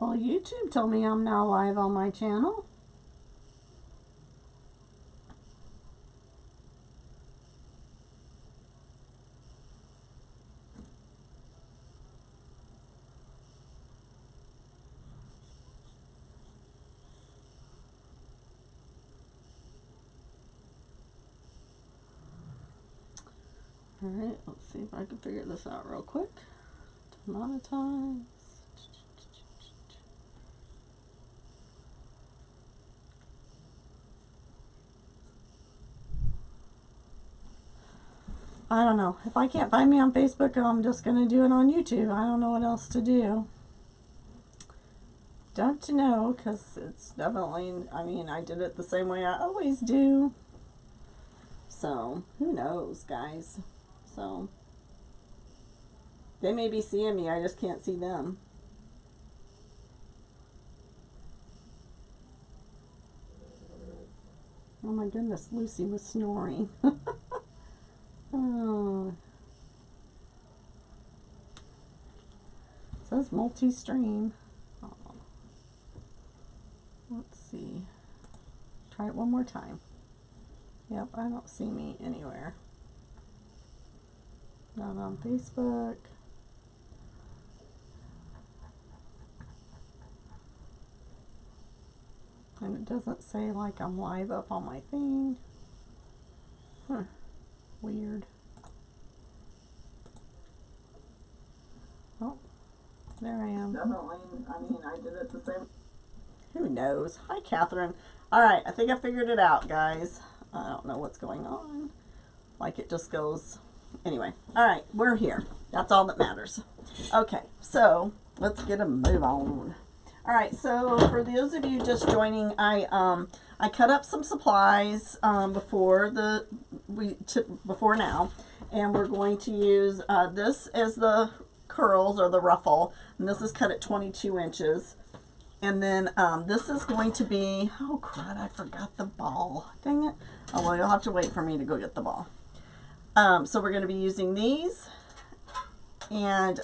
Well, YouTube told me I'm now live on my channel. Alright, let's see if I can figure this out real quick. To monetize. I don't know. If I can't find me on Facebook, I'm just going to do it on YouTube. I don't know what else to do. Don't know, because it's definitely, I mean, I did it the same way I always do. So, who knows, guys? So, they may be seeing me, I just can't see them. Oh my goodness, Lucy was snoring. Oh. It says multi-stream. Oh. Let's see. Try it one more time. Yep, I don't see me anywhere. Not on Facebook. And it doesn't say like I'm live up on my thing. Huh. Weird. Oh, there I am. Definitely, I mean, I did it the same. Who knows? Hi, Catherine. Alright, I think I figured it out, guys. I don't know what's going on. Like, it just goes. Anyway, alright, we're here. That's all that matters. Okay, so let's get a move on. Alright, so for those of you just joining, I cut up some supplies before now, and we're going to use this as the curls or the ruffle, and this is cut at 22 inches. And then this is going to be, oh crud, I forgot the ball. Dang it. Oh well, you'll have to wait for me to go get the ball. So we're going to be using these and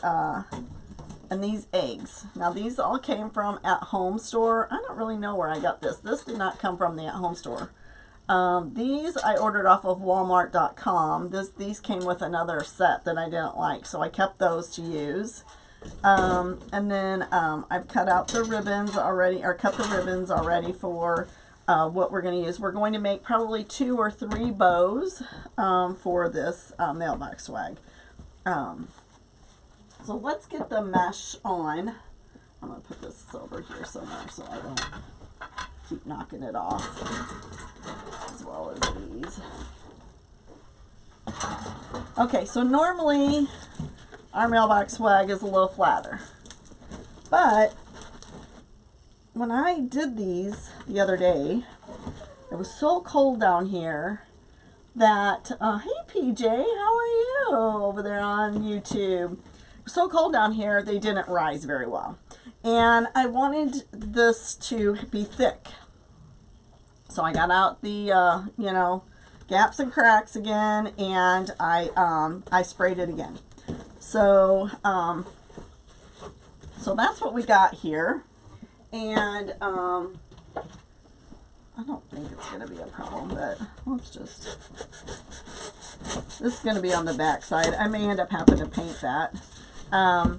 these eggs. Now these all came from At Home store. I don't really know where I got this. This did not come from the At Home store. These I ordered off of Walmart.com. These came with another set that I didn't like, so I kept those to use. And then I've cut out the ribbons already, or cut the ribbons already for what we're going to use. We're going to make probably 2 or 3 bows for this mailbox swag. So let's get the mesh on. I'm going to put this over here somewhere so I don't keep knocking it off, as well as these. Okay, so normally our mailbox swag is a little flatter, but when I did these the other day, it was so cold down here that, hey PJ, how are you over there on YouTube? So cold down here, they didn't rise very well. And I wanted this to be thick. So I got out the, you know, gaps and cracks again, and I sprayed it again. So, so that's what we got here. And, I don't think it's going to be a problem, but let's just, this is going to be on the back side. I may end up having to paint that. I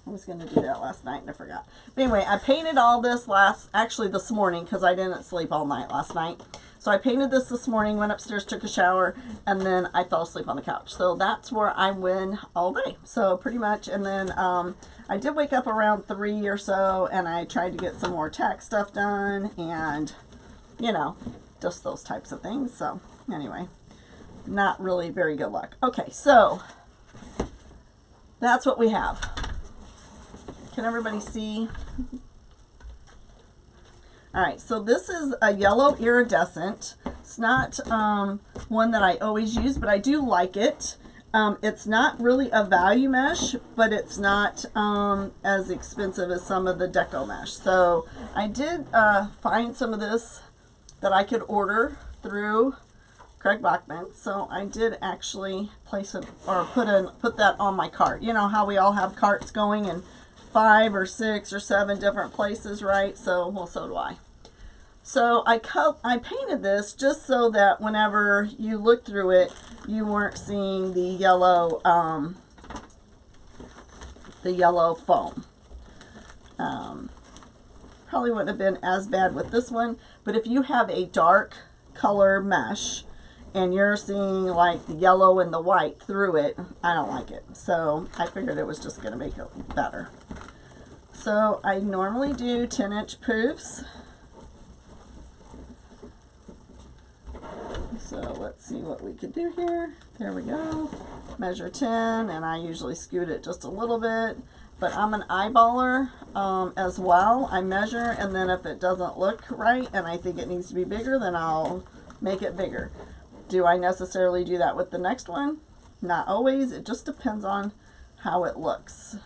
was going to do that last night and I forgot. But anyway, I painted all this actually this morning, because I didn't sleep all night last night. So I painted this morning, went upstairs, took a shower, and then I fell asleep on the couch. So that's where I went all day. So pretty much, and then I did wake up around 3 or so, and I tried to get some more tack stuff done, and, you know, just those types of things. So anyway, not really very good luck. Okay, so that's what we have. Can everybody see? All right, so this is a yellow iridescent. It's not one that I always use, but I do like it. It's not really a value mesh, but it's not as expensive as some of the deco mesh. So I did find some of this that I could order through Craig Bachman. So I did actually place it, or put that on my cart. You know how we all have carts going, and 5 or 6 or 7 different places, right? So, well, so do I. So I painted this just so that whenever you look through it, you weren't seeing the yellow foam. Probably wouldn't have been as bad with this one, but if you have a dark color mesh and you're seeing like the yellow and the white through it, I don't like it. So I figured it was just going to make it better. So I normally do 10-inch poofs. So let's see what we could do here. There we go. Measure 10, and I usually scoot it just a little bit. But I'm an eyeballer as well. I measure, and then if it doesn't look right and I think it needs to be bigger, then I'll make it bigger. Do I necessarily do that with the next one? Not always. It just depends on how it looks.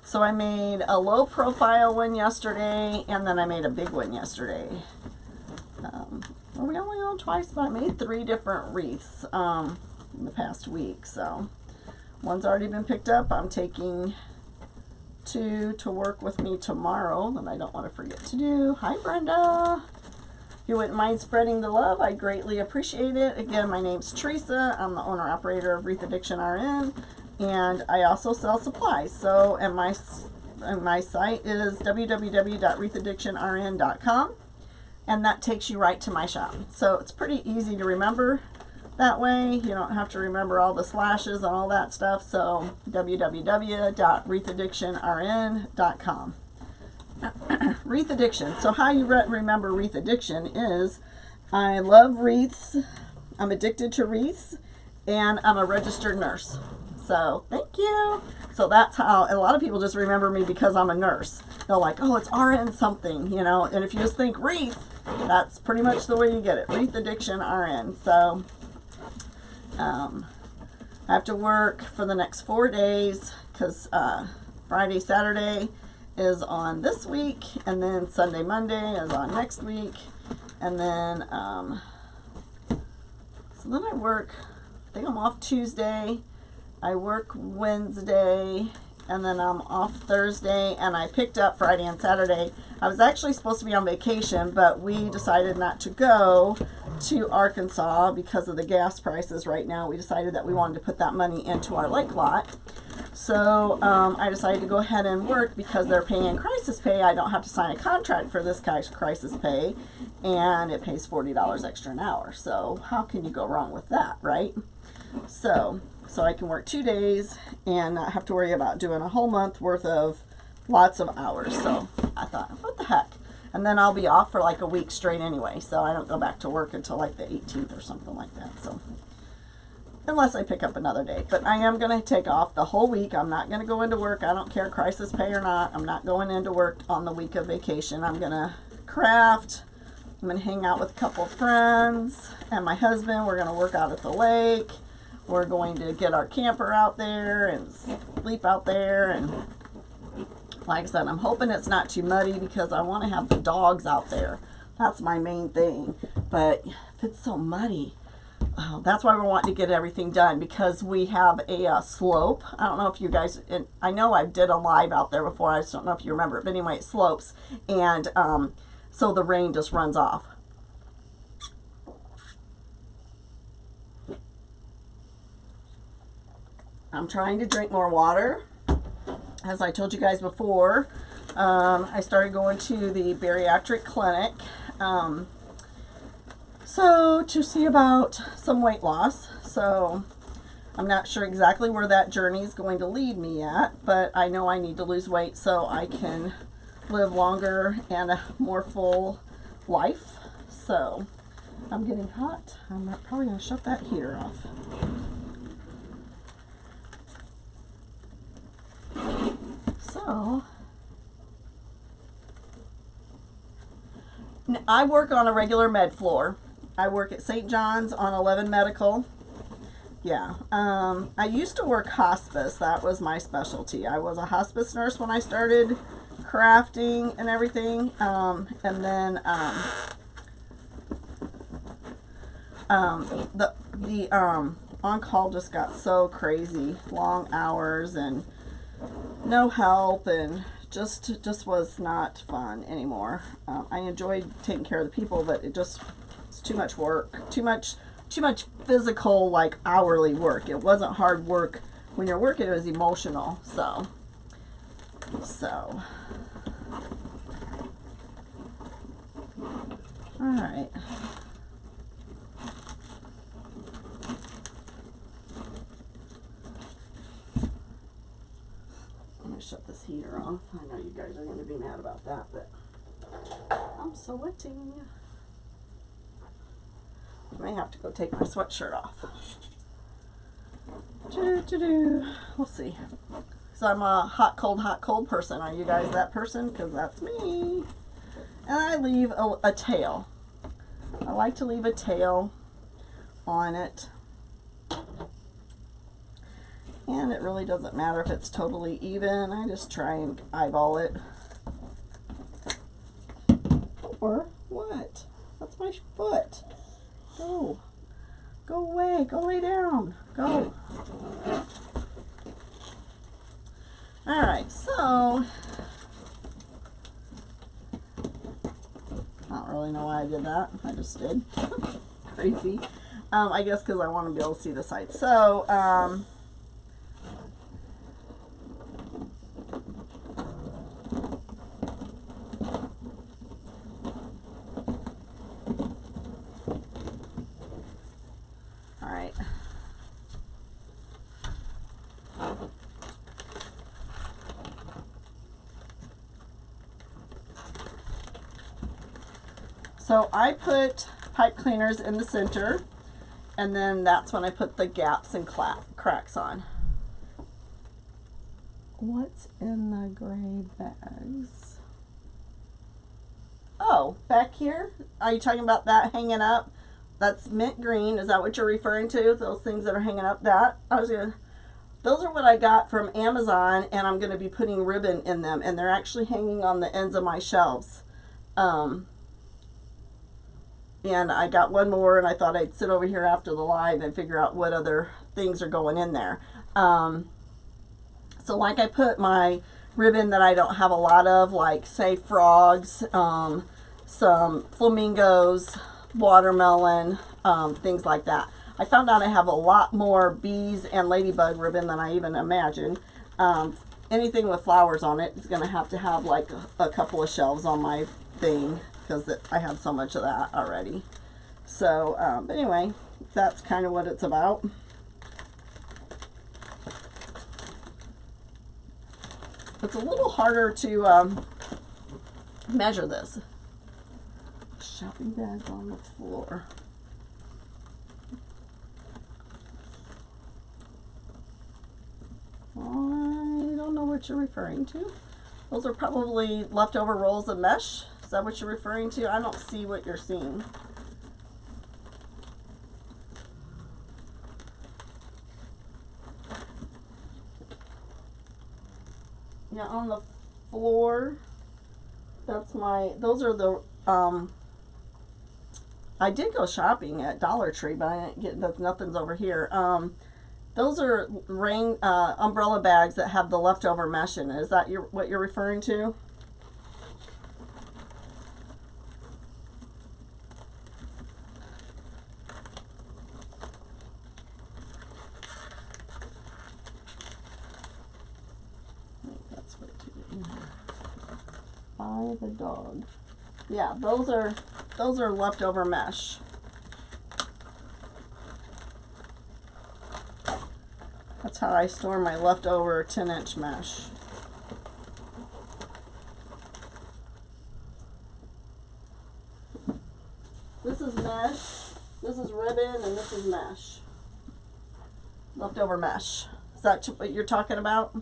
So I made a low profile one yesterday, and then I made a big one yesterday. Well, we only own twice, but I made 3 different wreaths in the past week. So one's already been picked up. I'm taking 2 to work with me tomorrow that I don't want to forget to do. Hi, Brenda. If you wouldn't mind spreading the love, I greatly appreciate it. Again, my name's Teresa. I'm the owner-operator of Wreath Addiction RN. And I also sell supplies. So, and my site is www.wreathAddictionRN.com, and that takes you right to my shop. So it's pretty easy to remember that way. You don't have to remember all the slashes and all that stuff. So www.wreathAddictionRN.com. Wreath addiction. So how you remember wreath addiction is I love wreaths, I'm addicted to wreaths, and I'm a registered nurse. So thank you. So that's how a lot of people just remember me because I'm a nurse. They're like, oh, it's RN something, you know. And if you just think wreath, that's pretty much the way you get it. Wreath Addiction RN. So I have to work for the next 4 days because Friday, Saturday is on this week, and then Sunday, Monday is on next week, and then so then I work. I think I'm off Tuesday. I work Wednesday, and then I'm off Thursday, and I picked up Friday and Saturday. I was actually supposed to be on vacation, but we decided not to go to Arkansas because of the gas prices right now. We decided that we wanted to put that money into our lake lot. So I decided to go ahead and work because they're paying crisis pay. I don't have to sign a contract for this guy's crisis pay, and it pays $40 extra an hour. So how can you go wrong with that, right? So I can work 2 days and not have to worry about doing a whole month worth of lots of hours. So I thought, what the heck? And then I'll be off for like a week straight anyway. So I don't go back to work until like the 18th or something like that. So unless I pick up another day. But I am going to take off the whole week. I'm not going to go into work. I don't care crisis pay or not. I'm not going into work on the week of vacation. I'm going to craft. I'm going to hang out with a couple of friends and my husband. We're going to work out at the lake. We're going to get our camper out there and sleep out there. And like I said, I'm hoping it's not too muddy because I want to have the dogs out there. That's my main thing. But if it's so muddy, that's why we're wanting to get everything done, because we have a slope. I don't know if you guys, I know I did a live out there before. I just don't know if you remember it. But anyway, it slopes. And so the rain just runs off. I'm trying to drink more water. As I told you guys before, I started going to the bariatric clinic so to see about some weight loss. So I'm not sure exactly where that journey is going to lead me at, but I know I need to lose weight so I can live longer and a more full life. So I'm getting hot. I'm probably going to shut that heater off. So, I work on a regular med floor. I work at St. John's on 11 Medical. Yeah. I used to work hospice. That was my specialty. I was a hospice nurse when I started crafting and everything. And then on call just got so crazy, long hours and no help, and just was not fun anymore. I enjoyed taking care of the people, but it's too much work, too much physical, like hourly work. It wasn't hard work when you're working; it was emotional. So all right. Shut this heater off. I know you guys are going to be mad about that, but I'm sweating. I may have to go take my sweatshirt off. We'll see. So I'm a hot, cold person. Are you guys that person? Because that's me. And I leave a tail. I like to leave a tail on it. And it really doesn't matter if it's totally even. I just try and eyeball it. Or what? That's my foot. Go. Go away. Go lay down. Go. Alright, so I don't really know why I did that. I just did. Crazy. I guess because I want to be able to see the site. So, so I put pipe cleaners in the center, and then that's when I put the gaps and cracks on. What's in the gray bags? Oh, back here? Are you talking about that hanging up? That's mint green. Is that what you're referring to? Those things that are hanging up? Those are what I got from Amazon, and I'm going to be putting ribbon in them, and they're actually hanging on the ends of my shelves. And I got one more, and I thought I'd sit over here after the live and figure out what other things are going in there. So like I put my ribbon that I don't have a lot of, like say frogs, some flamingos, watermelon, things like that. I found out I have a lot more bees and ladybug ribbon than I even imagined. Anything with flowers on it is going to have like a couple of shelves on my thing, because I have so much of that already. So, but anyway, that's kind of what it's about. It's a little harder to measure this. Shopping bags on the floor. I don't know what you're referring to. Those are probably leftover rolls of mesh. Is that what you're referring to? I don't see what you're seeing. Yeah, on the floor, those are the, I did go shopping at Dollar Tree, but I didn't get, nothing's over here. Those are umbrella bags that have the leftover mesh in it. Is that what you're referring to? By the dog. Yeah, those are leftover mesh. That's how I store my leftover 10-inch mesh. This is mesh, this is ribbon, and this is mesh. Leftover mesh. Is that what you're talking about?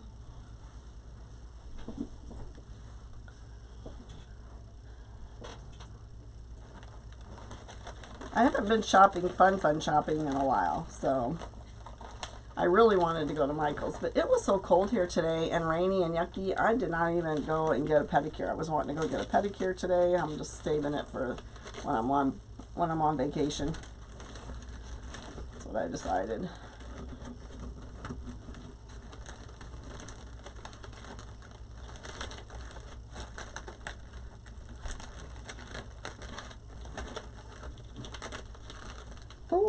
I haven't been shopping, fun shopping in a while, so I really wanted to go to Michael's, but it was so cold here today and rainy and yucky, I did not even go and get a pedicure. I was wanting to go get a pedicure today. I'm just saving it for when I'm on vacation. That's what I decided.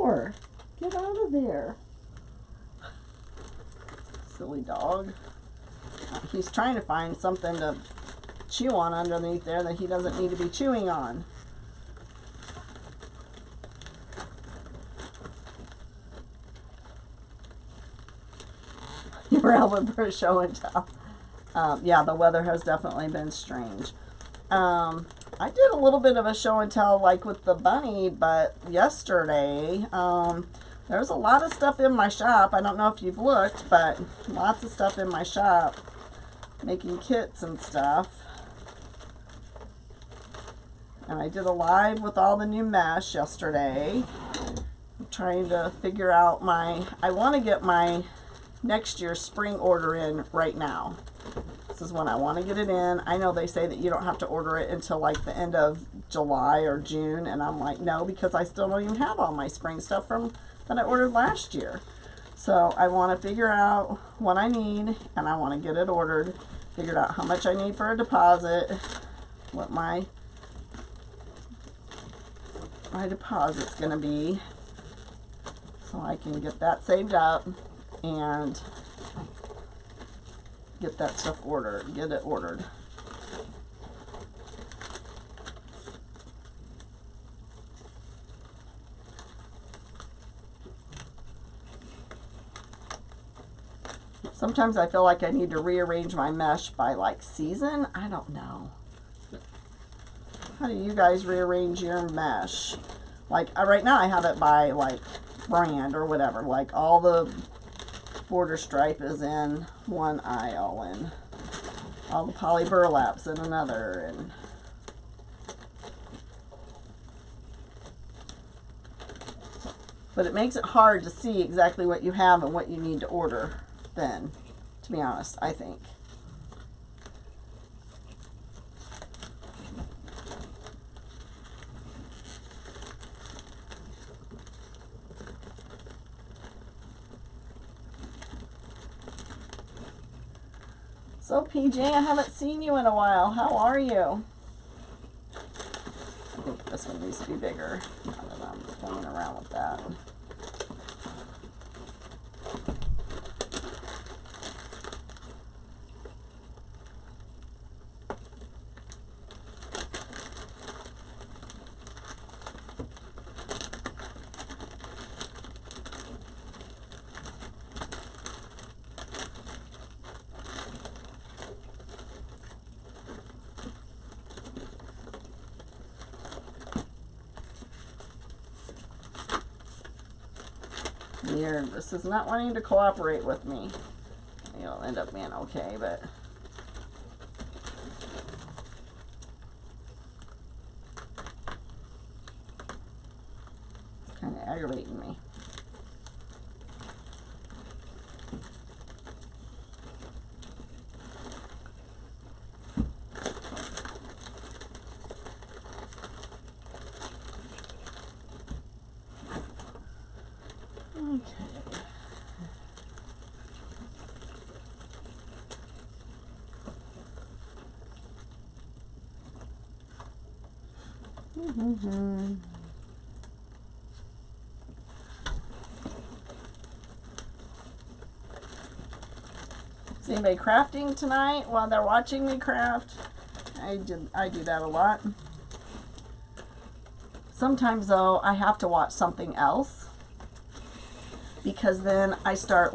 door. Get out of there. Silly dog. He's trying to find something to chew on underneath there that he doesn't need to be chewing on. You were out for a show and tell. Yeah, the weather has definitely been strange. I did a little bit of a show and tell like with the bunny, but yesterday there's a lot of stuff in my shop. I don't know if you've looked, but lots of stuff in my shop making kits and stuff. And I did a live with all the new mesh yesterday. I'm trying to figure out I want to get my next year's spring order in right now. This is when I want to get it in. I know they say that you don't have to order it until like the end of July or June, and I'm like, no, because I still don't even have all my spring stuff that I ordered last year. So I want to figure out what I need, and I want to get it ordered, figured out how much I need for a deposit, what my deposit's going to be, so I can get that saved up and get that stuff ordered, get it ordered. Sometimes I feel like I need to rearrange my mesh by like season. I don't know. How do you guys rearrange your mesh? Like right now I have it by like brand or whatever. Like all the border stripe is in one aisle and all the poly burlap's in another, and but it makes it hard to see exactly what you have and what you need to order then, to be honest, I think. So PJ, I haven't seen you in a while. How are you? I think this one needs to be bigger. Now that I'm playing around with that. This is not wanting to cooperate with me. It'll end up being okay, but it's kind of aggravating me. Is anybody crafting tonight while they're watching me craft? I do that a lot. Sometimes though I have to watch something else, because then I start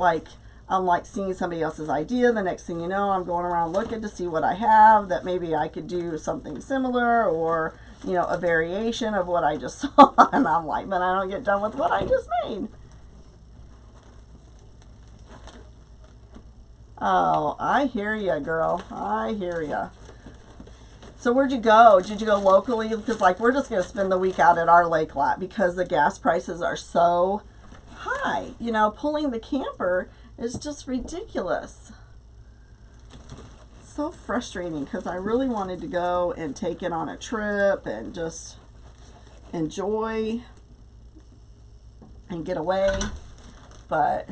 I'm like seeing somebody else's idea. The next thing you know, I'm going around looking to see what I have that maybe I could do something similar, or you know, a variation of what I just saw, and I'm like, but I don't get done with what I just made. Oh, I hear ya, girl. I hear ya. So where'd you go? Did you go locally? Because like we're just gonna spend the week out at our lake lot because the gas prices are so high. You know, pulling the camper is just ridiculous. So frustrating because I really wanted to go and take it on a trip and just enjoy and get away, but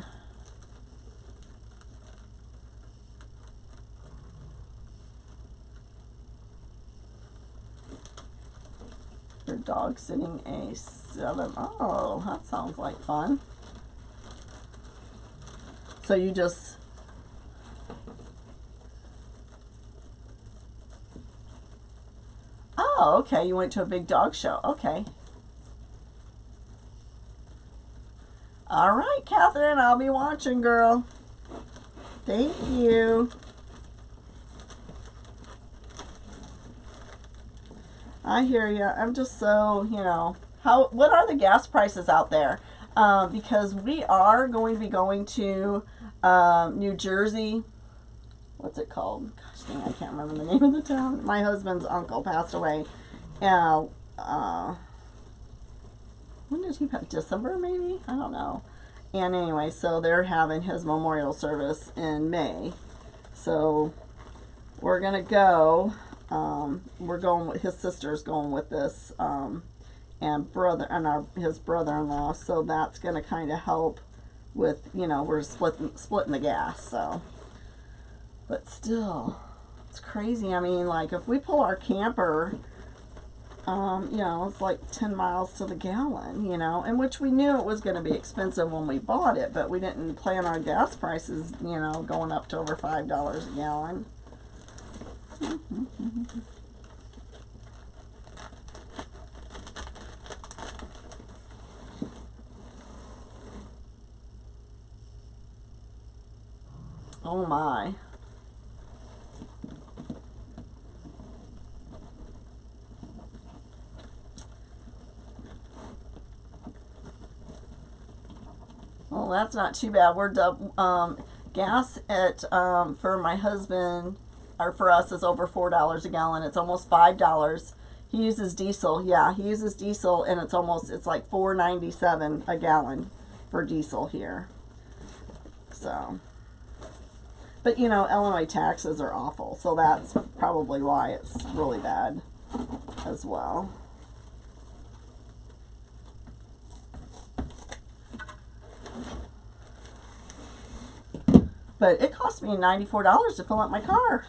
we're dog sitting a 7. Oh, that sounds like fun. So you just... Oh, okay, you went to a big dog show. Okay. All right, Catherine, I'll be watching, girl. Thank you. I hear you. I'm just so, you know, what are the gas prices out there? Because we are going to be going to New Jersey. What's it called? Gosh dang, I can't remember the name of the town. My husband's uncle passed away. When did he pass? December, maybe? I don't know. And anyway, so they're having his memorial service in May. So we're going to go. We're going with his sister's going with this, and his brother-in-law. So that's going to kind of help with, you know, we're splitting the gas. So, but still, it's crazy. I mean, like if we pull our camper, you know, it's like 10 miles to the gallon, you know, and which we knew it was going to be expensive when we bought it, but we didn't plan our gas prices, you know, going up to over $5 a gallon. Oh my. Well, that's not too bad. We're gas at for my husband or for us is over $4 a gallon. It's almost $5. He uses diesel. Yeah, he uses diesel, and it's like $4.97 a gallon for diesel here. So, but you know, Illinois taxes are awful, so that's probably why it's really bad as well. But it cost me $94 to fill up my car.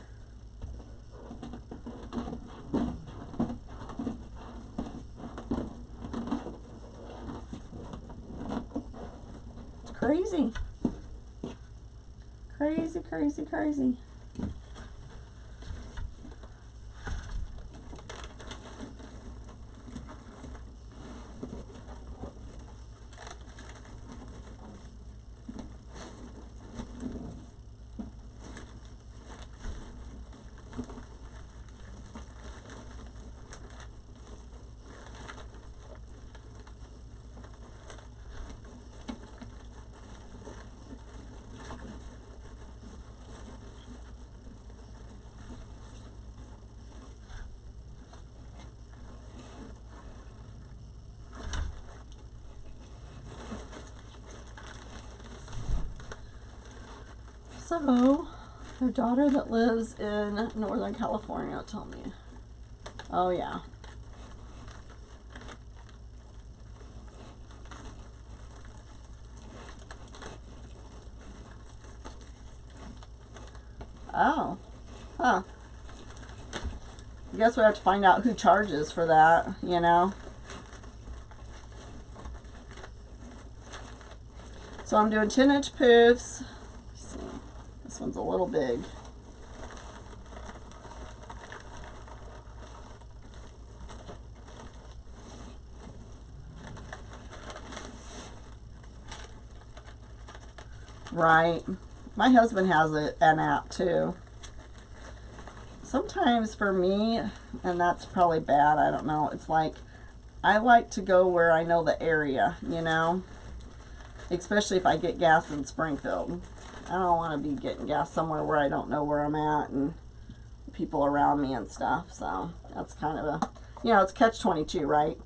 It's crazy. Crazy, crazy, crazy. So, her daughter that lives in Northern California told me. Oh, yeah. Oh. Huh. I guess we have to find out who charges for that, you know. So I'm doing 10-inch poofs. This one's a little big. Right. My husband has an app too. Sometimes for me, and that's probably bad, I don't know, it's like I like to go where I know the area, you know, especially if I get gas in Springfield. I don't want to be getting gas somewhere where I don't know where I'm at and people around me and stuff. So that's kind of a, you know, it's catch-22, right?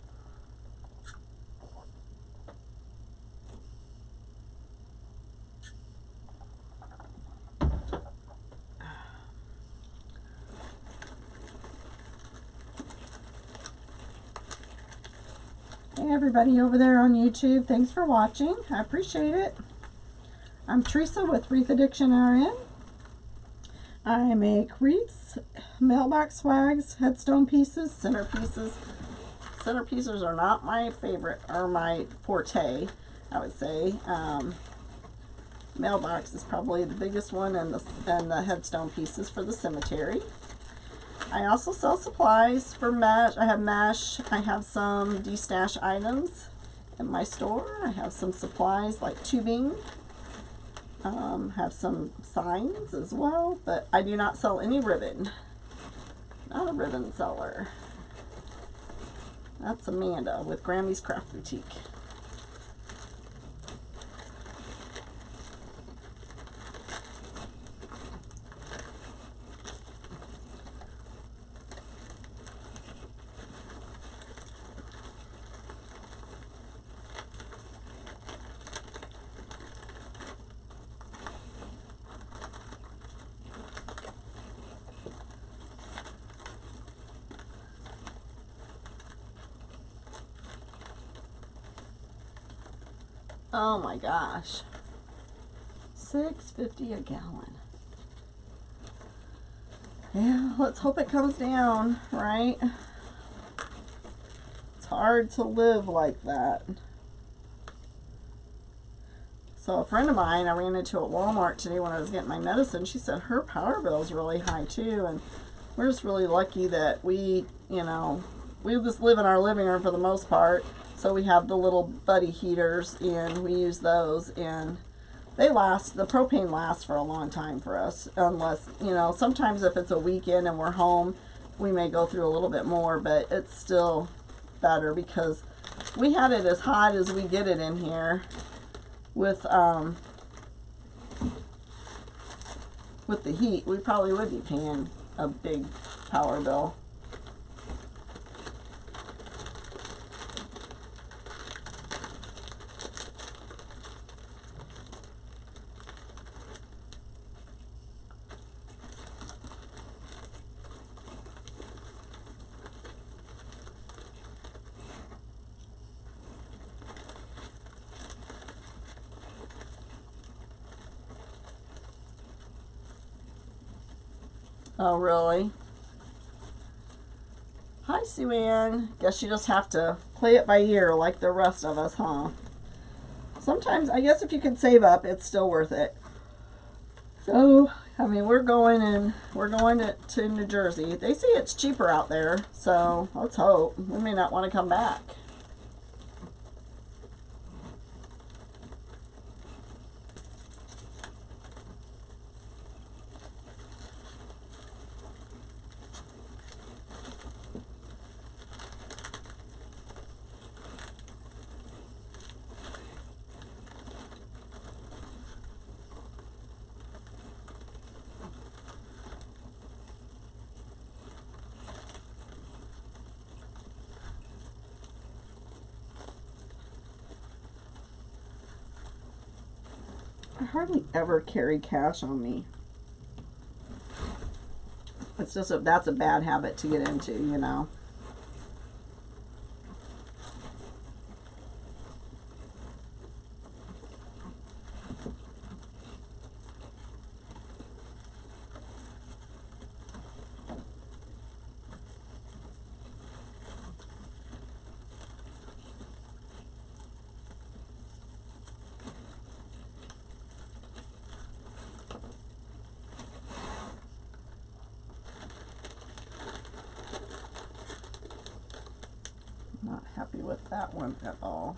Hey everybody over there on YouTube, thanks for watching. I appreciate it. I'm Teresa with Wreath Addiction RN. I make wreaths, mailbox swags, headstone pieces, centerpieces, centerpieces are not my favorite, or my forte, I would say. Mailbox is probably the biggest one, and the headstone pieces for the cemetery. I also sell supplies for mesh. I have mesh. I have some de-stash items in my store. I have some supplies like tubing. Have some signs as well, but I do not sell any ribbon. Not a ribbon seller. That's Amanda with Grammy's Craft Boutique. Oh my gosh. $6.50 a gallon. Yeah, let's hope it comes down, right? It's hard to live like that. So a friend of mine I ran into at Walmart today when I was getting my medicine, she said her power bill is really high too, and we're just really lucky that we just live in our living room for the most part. So we have the little buddy heaters, and we use those, and they last, the propane lasts for a long time for us, unless, sometimes if it's a weekend and we're home, we may go through a little bit more, but it's still better because we had it as hot as we get it in here with the heat. We probably would be paying a big power bill. Oh, really? Hi, Sue Ann. Guess you just have to play it by ear like the rest of us, huh? Sometimes, I guess if you can save up, it's still worth it. So, I mean, we're going to New Jersey. They say it's cheaper out there, so let's hope. We may not want to come back. I hardly ever carry cash on me. It's just that's a bad habit to get into, Not happy with that one at all.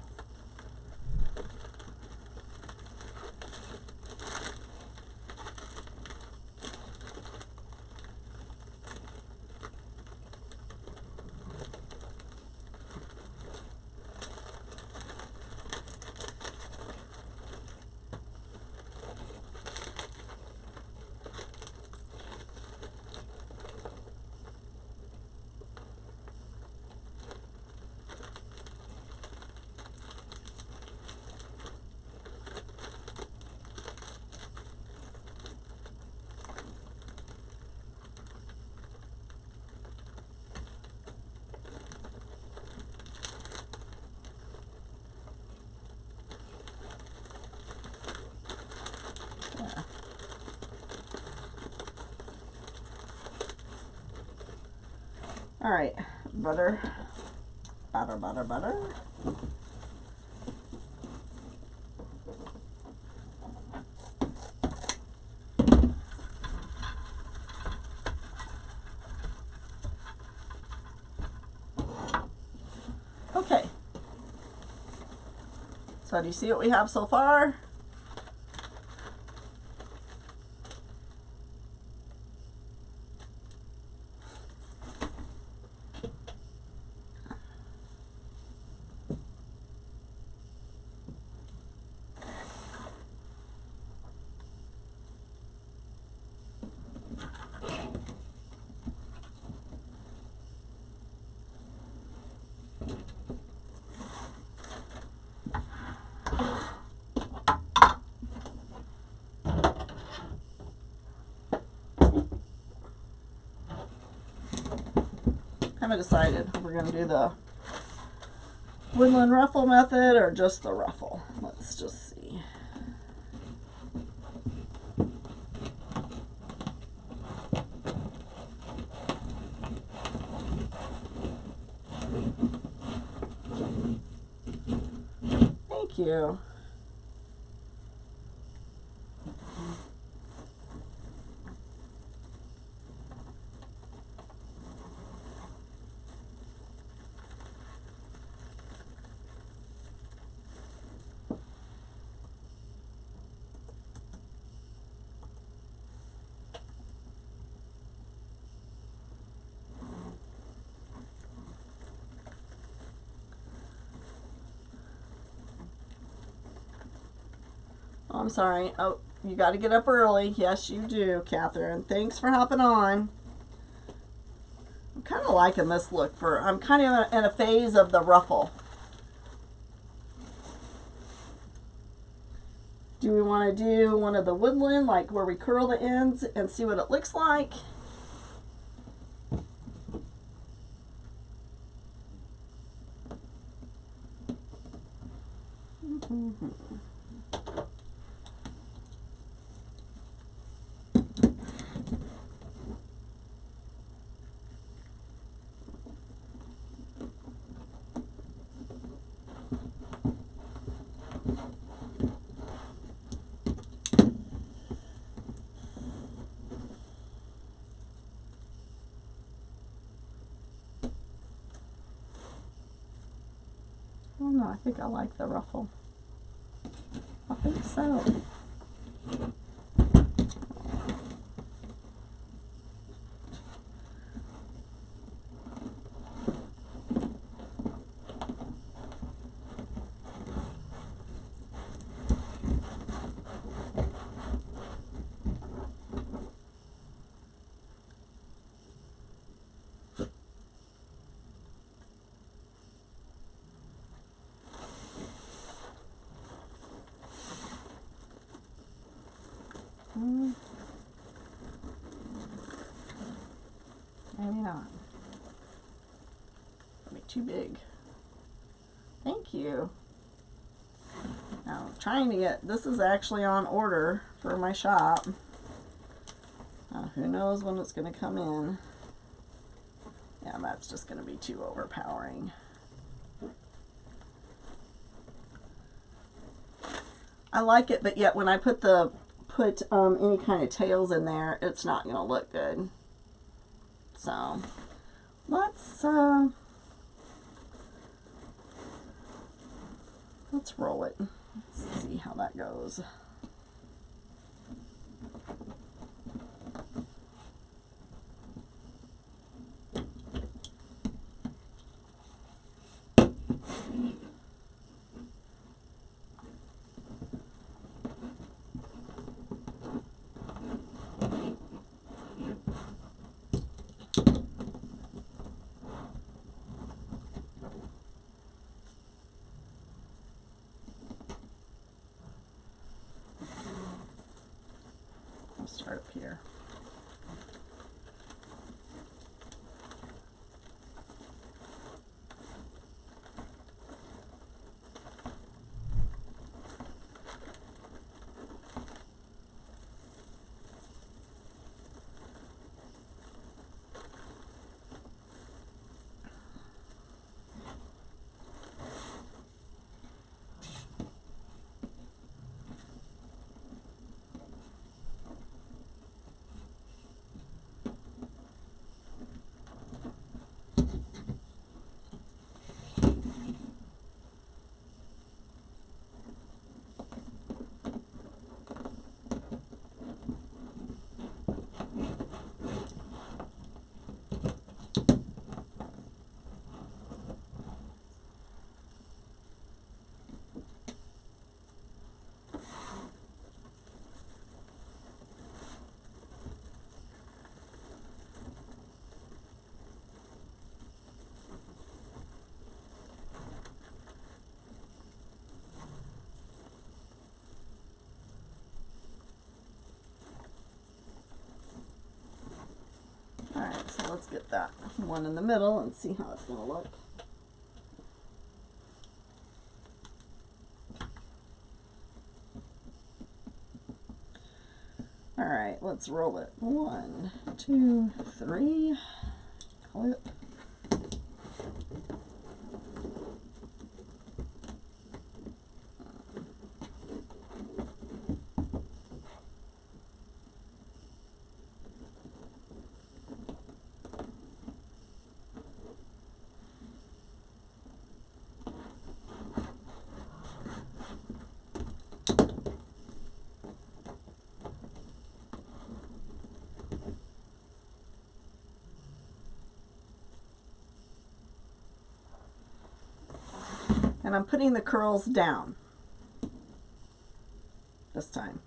All right, butter. Butter, butter, butter. Okay. So do you see what we have so far? I haven't decided if we're going to do the woodland ruffle method or just the ruffle. Let's just see. Thank you. Oh, I'm sorry. Oh, you got to get up early. Yes, you do, Catherine. Thanks for hopping on. I'm kind of liking this look for, I'm kind of in a phase of the ruffle. Do we want to do one of the woodland, like where we curl the ends and see what it looks like? Oh no, I think I like the ruffle. I think so. Maybe not. It'll be too big. Thank you. Now, I'm trying to get, this is actually on order for my shop. Who knows when it's going to come in. Yeah, that's just going to be too overpowering. I like it, but yet when I put any kind of tails in there, it's not going to look good. So let's roll it. Let's see how that goes. Start up here. So let's get that one in the middle and see how it's going to look. All right, let's roll it. 1, 2, 3. Clip. And I'm putting the curls down this time.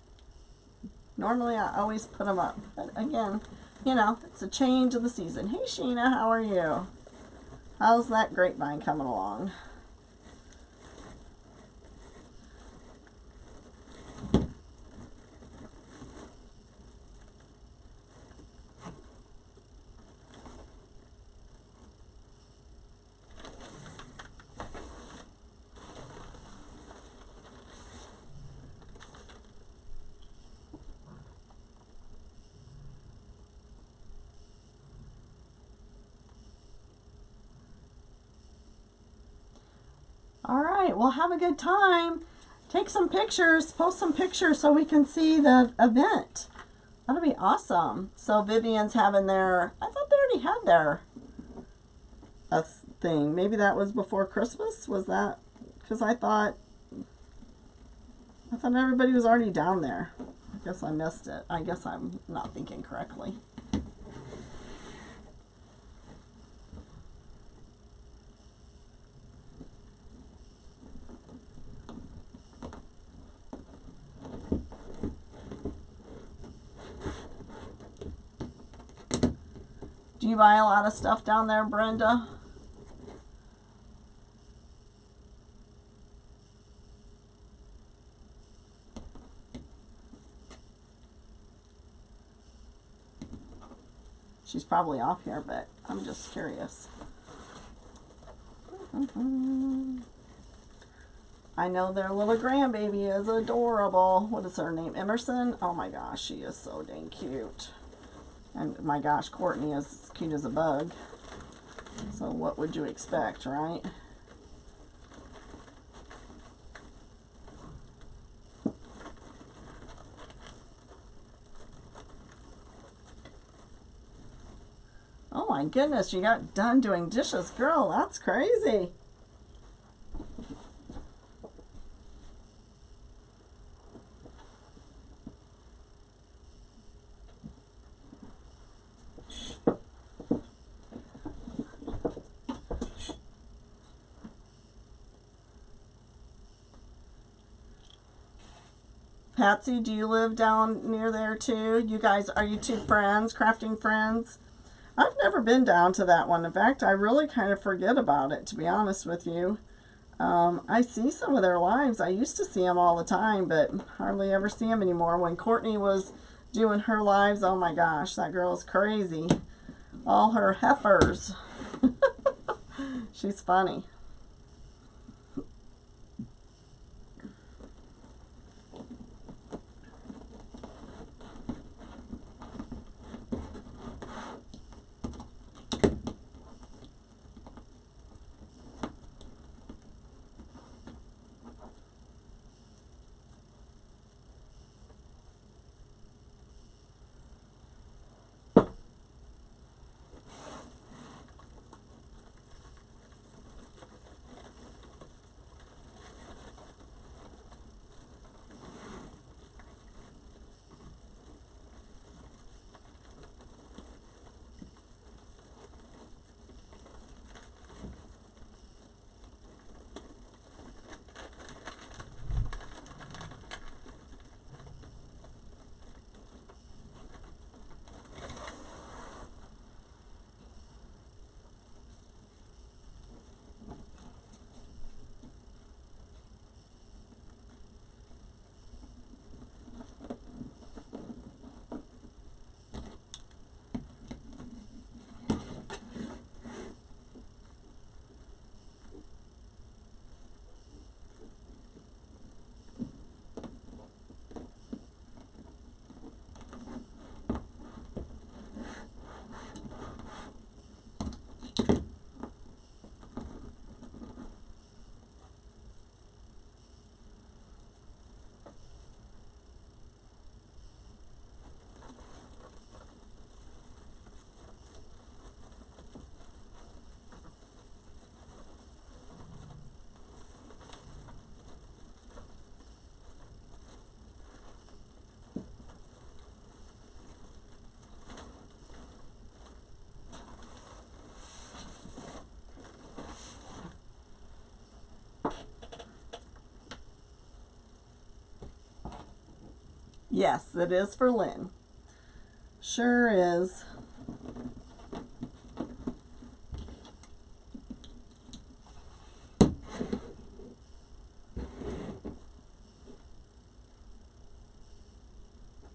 Normally I always put them up, but again, you know, it's a change of the season. Hey Sheena, how are you? How's that grapevine coming along? All right, well, have a good time. Take some pictures, post some pictures so we can see the event. That'll be awesome. So Vivian's having their, I thought they already had their thing. Maybe that was before Christmas? Was that? Because I thought everybody was already down there. I guess I missed it. I guess I'm not thinking correctly. Do you buy a lot of stuff down there, Brenda? She's probably off here, but I'm just curious. I know their little grandbaby is adorable. What is her name? Emerson? Oh my gosh, she is so dang cute. And my gosh, Courtney is as cute as a bug. So what would you expect, right? Oh my goodness, you got done doing dishes. Girl, that's crazy. Patsy, do you live down near there too? You guys, are you two friends, crafting friends? I've never been down to that one. In fact, I really kind of forget about it, to be honest with you. I see some of their lives. I used to see them all the time, but hardly ever see them anymore. When Courtney was doing her lives, oh my gosh, that girl is crazy. All her heifers. She's funny. Yes, it is for Lynn. Sure is.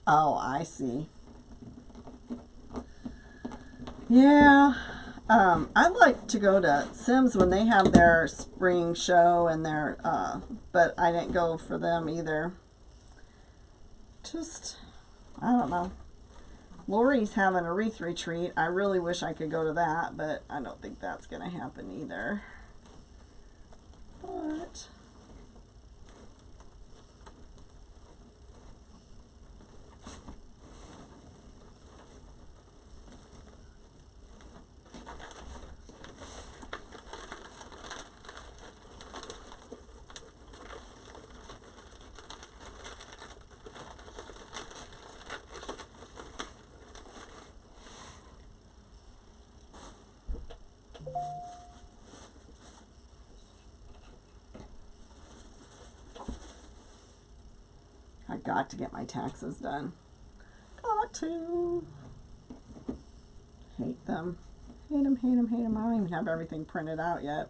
Oh, I see. Yeah. I'd like to go to Sims when they have their spring show and their, but I didn't go for them either. Just, I don't know. Lori's having a wreath retreat. I really wish I could go to that, but I don't think that's going to happen either. But I got to get my taxes done. Got to. Hate them. Hate them, hate them, hate them. I don't even have everything printed out yet.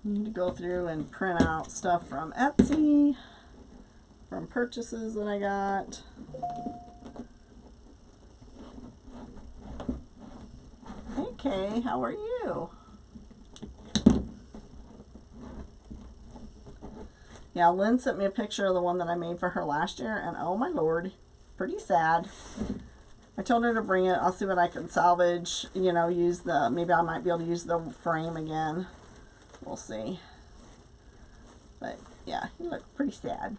Need to go through and print out stuff from Etsy, from purchases that I got. Hey Kay, how are you? Yeah, Lynn sent me a picture of the one that I made for her last year, and oh my lord, pretty sad. I told her to bring it. I'll see what I can salvage, you know, use the, maybe I might be able to use the frame again. We'll see. But yeah, he looked pretty sad.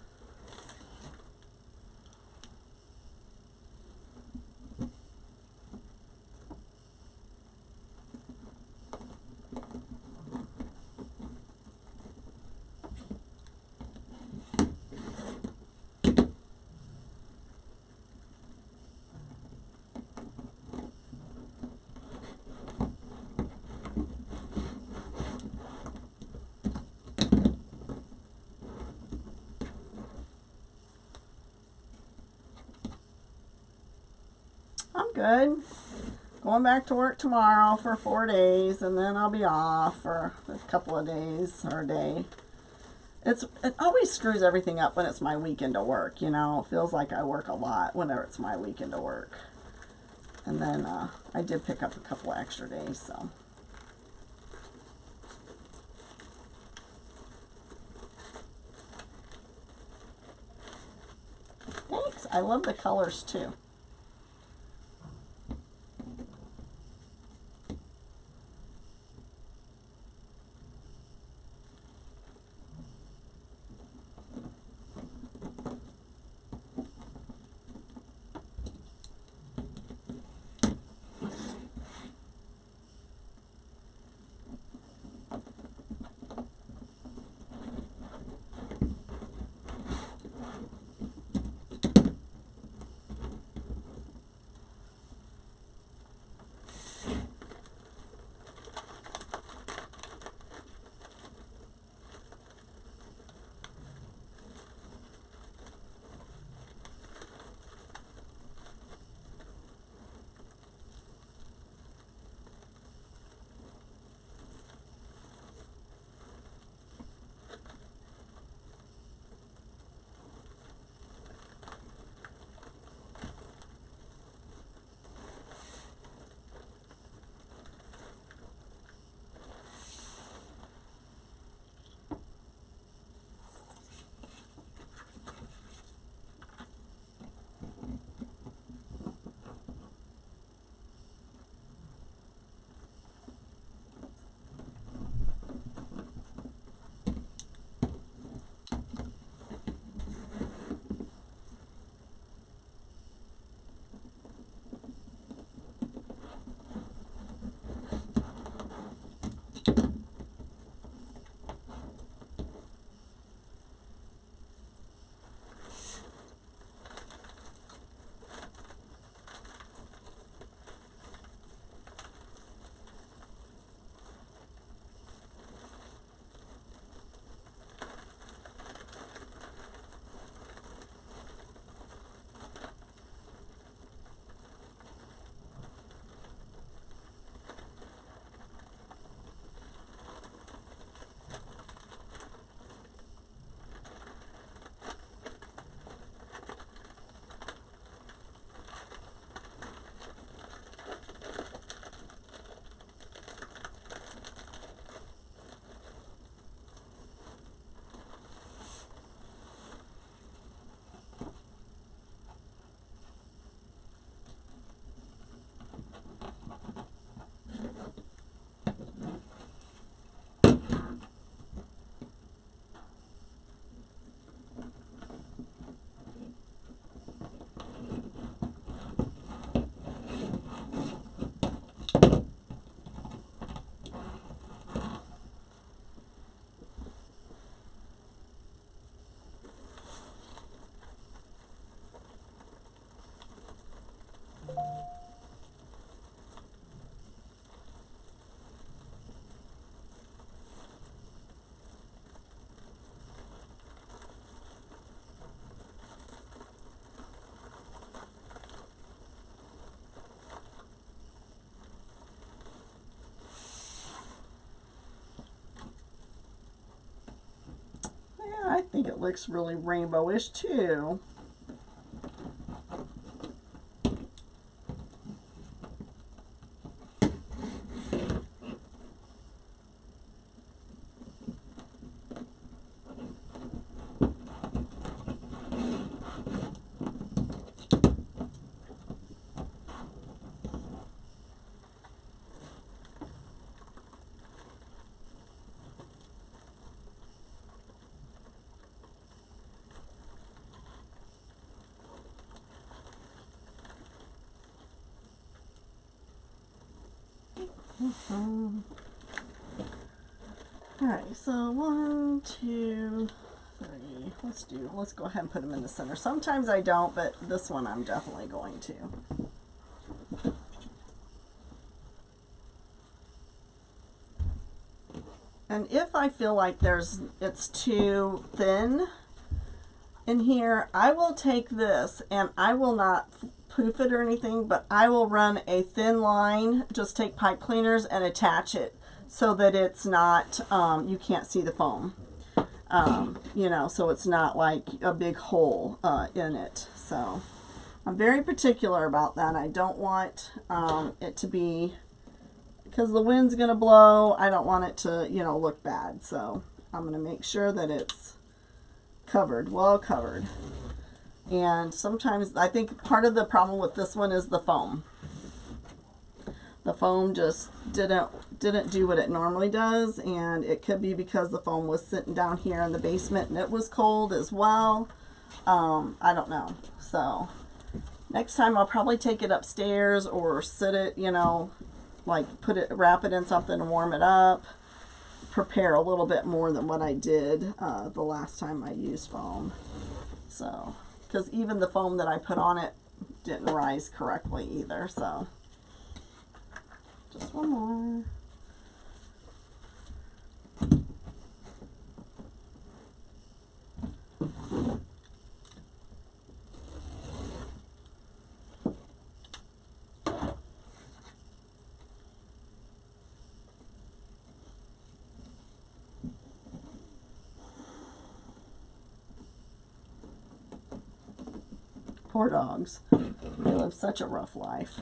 I'm good. Going back to work tomorrow for 4 days, and then I'll be off for a couple of days or a day. It always screws everything up when it's my weekend to work, you know. It feels like I work a lot whenever it's my weekend to work. And then I did pick up a couple of extra days, so. Thanks. I love the colors too. think it looks really rainbowish too. Alright, so 1, 2, 3. Let's go ahead and put them in the center. Sometimes I don't, but this one I'm definitely going to. And if I feel like it's too thin in here, I will take this and I will not poof it or anything, but I will run a thin line, just take pipe cleaners and attach it so that it's not, you can't see the foam, you know, so it's not like a big hole in it. So I'm very particular about that. I don't want it to be, because the wind's going to blow, I don't want it to, you know, look bad. So I'm going to make sure that it's covered, well covered. And sometimes I think part of the problem with this one is the foam. The foam just didn't do what it normally does, and it could be because the foam was sitting down here in the basement and it was cold as well. I don't know. So next time I'll probably take it upstairs or sit it, you know, like wrap it in something and warm it up. Prepare a little bit more than what I did the last time I used foam. So, because even the foam that I put on it didn't rise correctly either. So just one more. Poor dogs. They live such a rough life.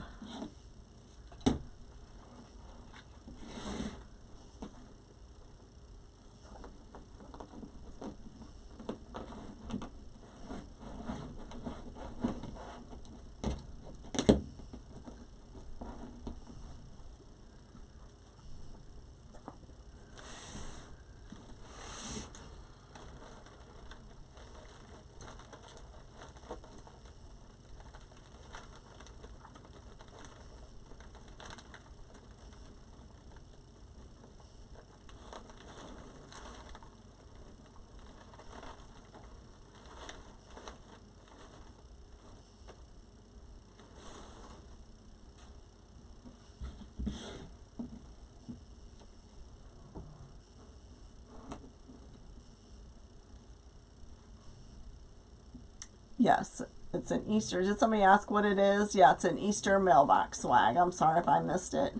Yes, it's an Easter. Did somebody ask what it is? Yeah, it's an Easter mailbox swag. I'm sorry if I missed it.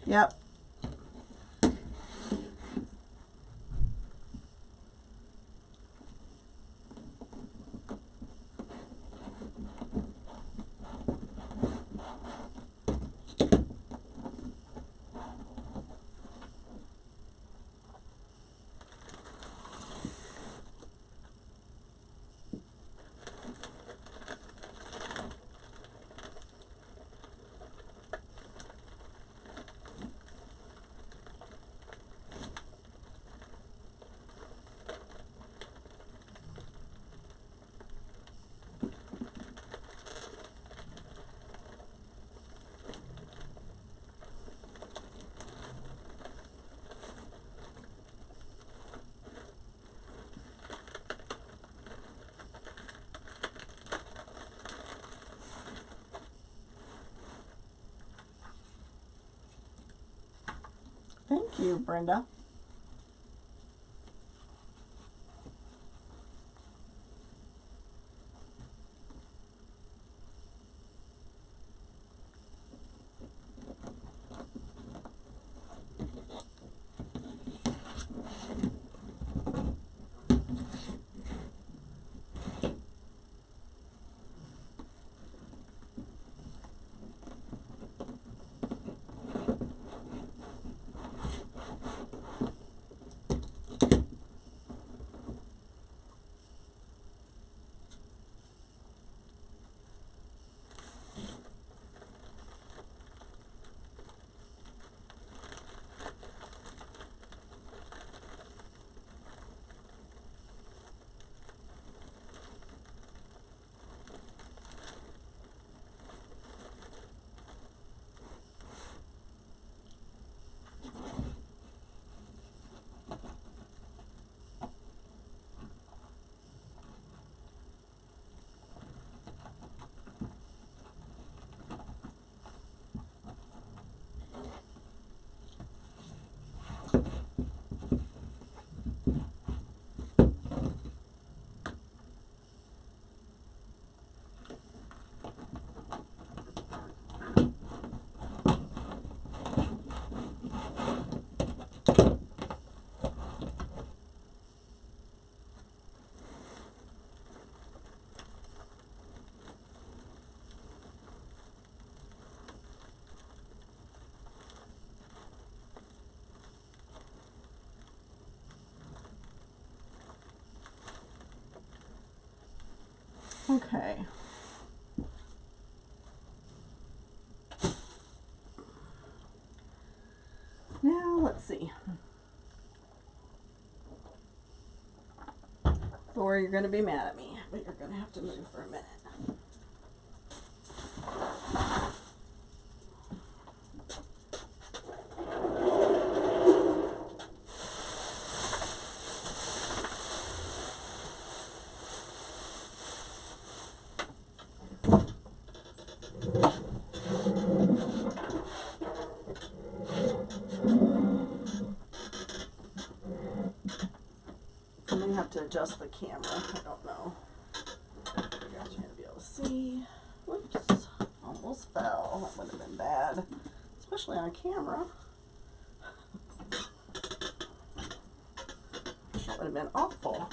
Yep. Thank you, Brenda. Okay. Now, let's see. Thor, you're going to be mad at me, but you're going to have to move for a minute. I may have to adjust the camera. I don't know. You guys are going to be able to see. Whoops. Almost fell. That would have been bad. Especially on camera. That would have been awful.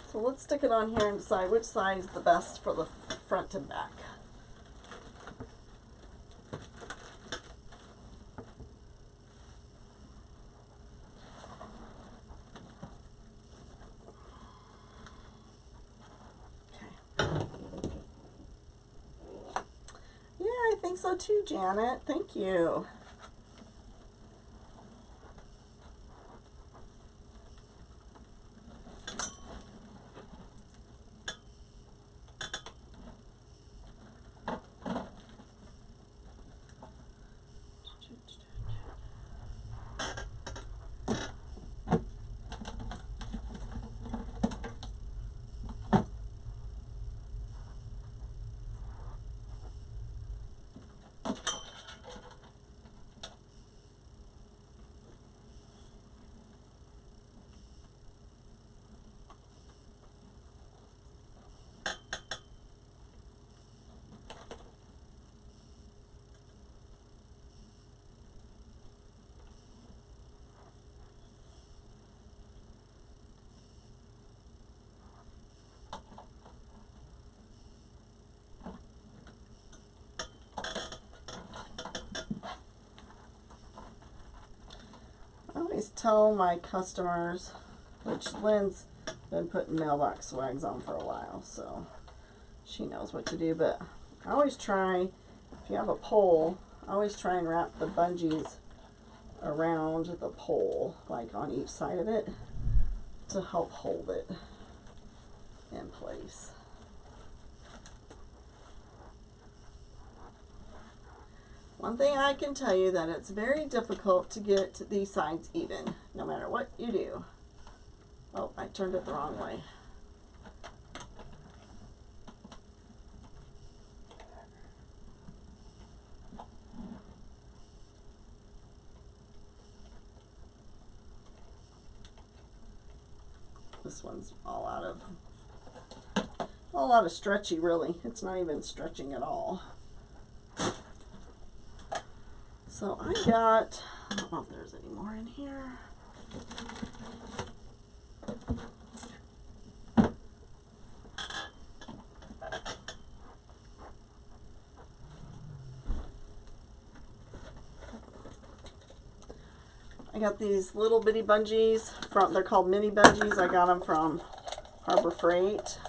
So let's stick it on here and decide which side is the best for the front and back. Okay. Yeah, I think so too, Janet. Thank you. I always tell my customers, which Lynn's been putting mailbox swags on for a while, so she knows what to do, but I always try, if you have a pole, I always try and wrap the bungees around the pole, like on each side of it, to help hold it in place. One thing I can tell you that it's very difficult to get these sides even, no matter what you do. Oh, I turned it the wrong way. This one's all out of stretchy, really. It's not even stretching at all. So I got, I don't know if there's any more in here. I got these little bitty bungees from, they're called mini bungees. I got them from Harbor Freight.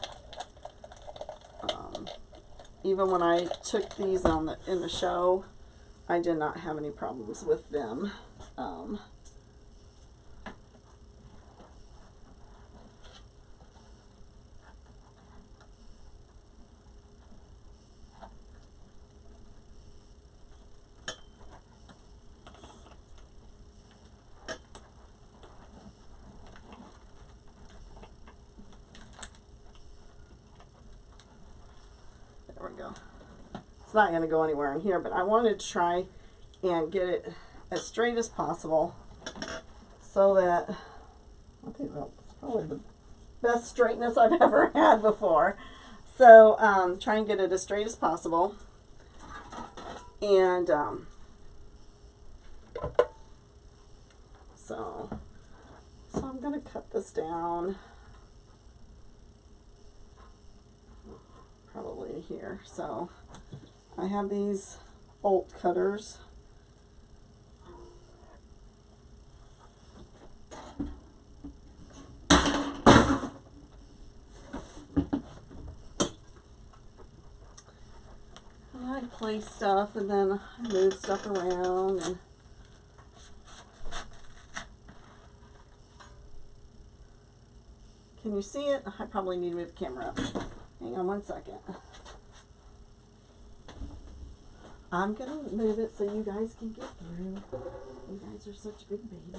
Even when I took these on in the show, I did not have any problems with them. There we go. It's not going to go anywhere in here, but I wanted to try and get it as straight as possible so that, I think that's probably the best straightness I've ever had before. So try and get it as straight as possible. And so I'm going to cut this down. probably here. So I have these bolt cutters. I place stuff and then move stuff around. And can you see it? I probably need to move the camera up. Hang on one second. I'm going to move it so you guys can get through. You guys are such big babies.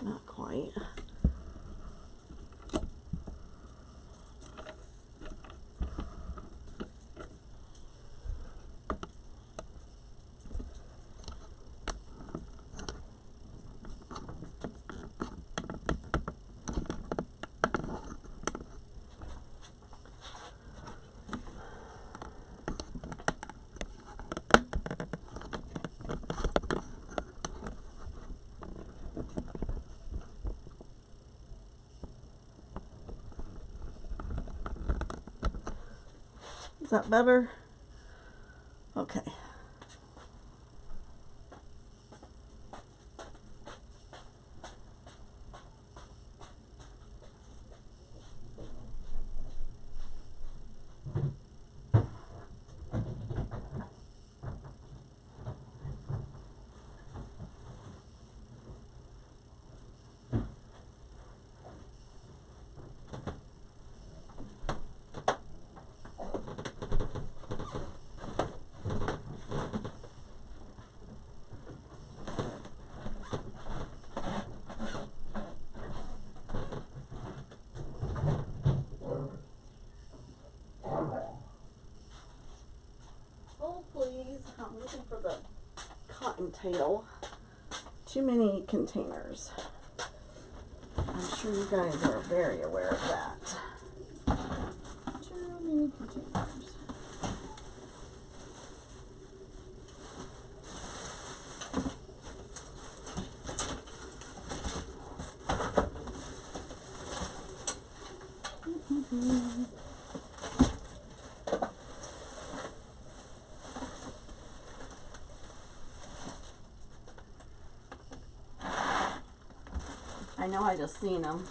Not quite. Is that better? Okay. I'm looking for the cottontail. Too many containers. I'm sure you guys are very aware of that. Too many containers. I know I just seen them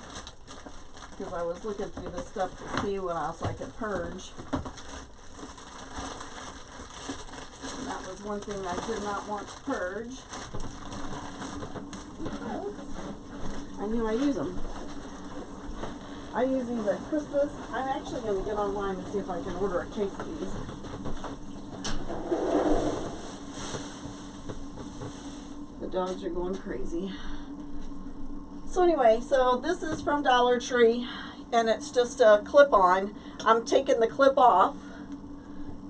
because I was looking through this stuff to see what else I could purge. And that was one thing I did not want to purge. I knew I use them. I use these at Christmas. I'm actually going to get online and see if I can order a case of these. The dogs are going crazy. So anyway, so this is from Dollar Tree, and it's just a clip-on. I'm taking the clip off,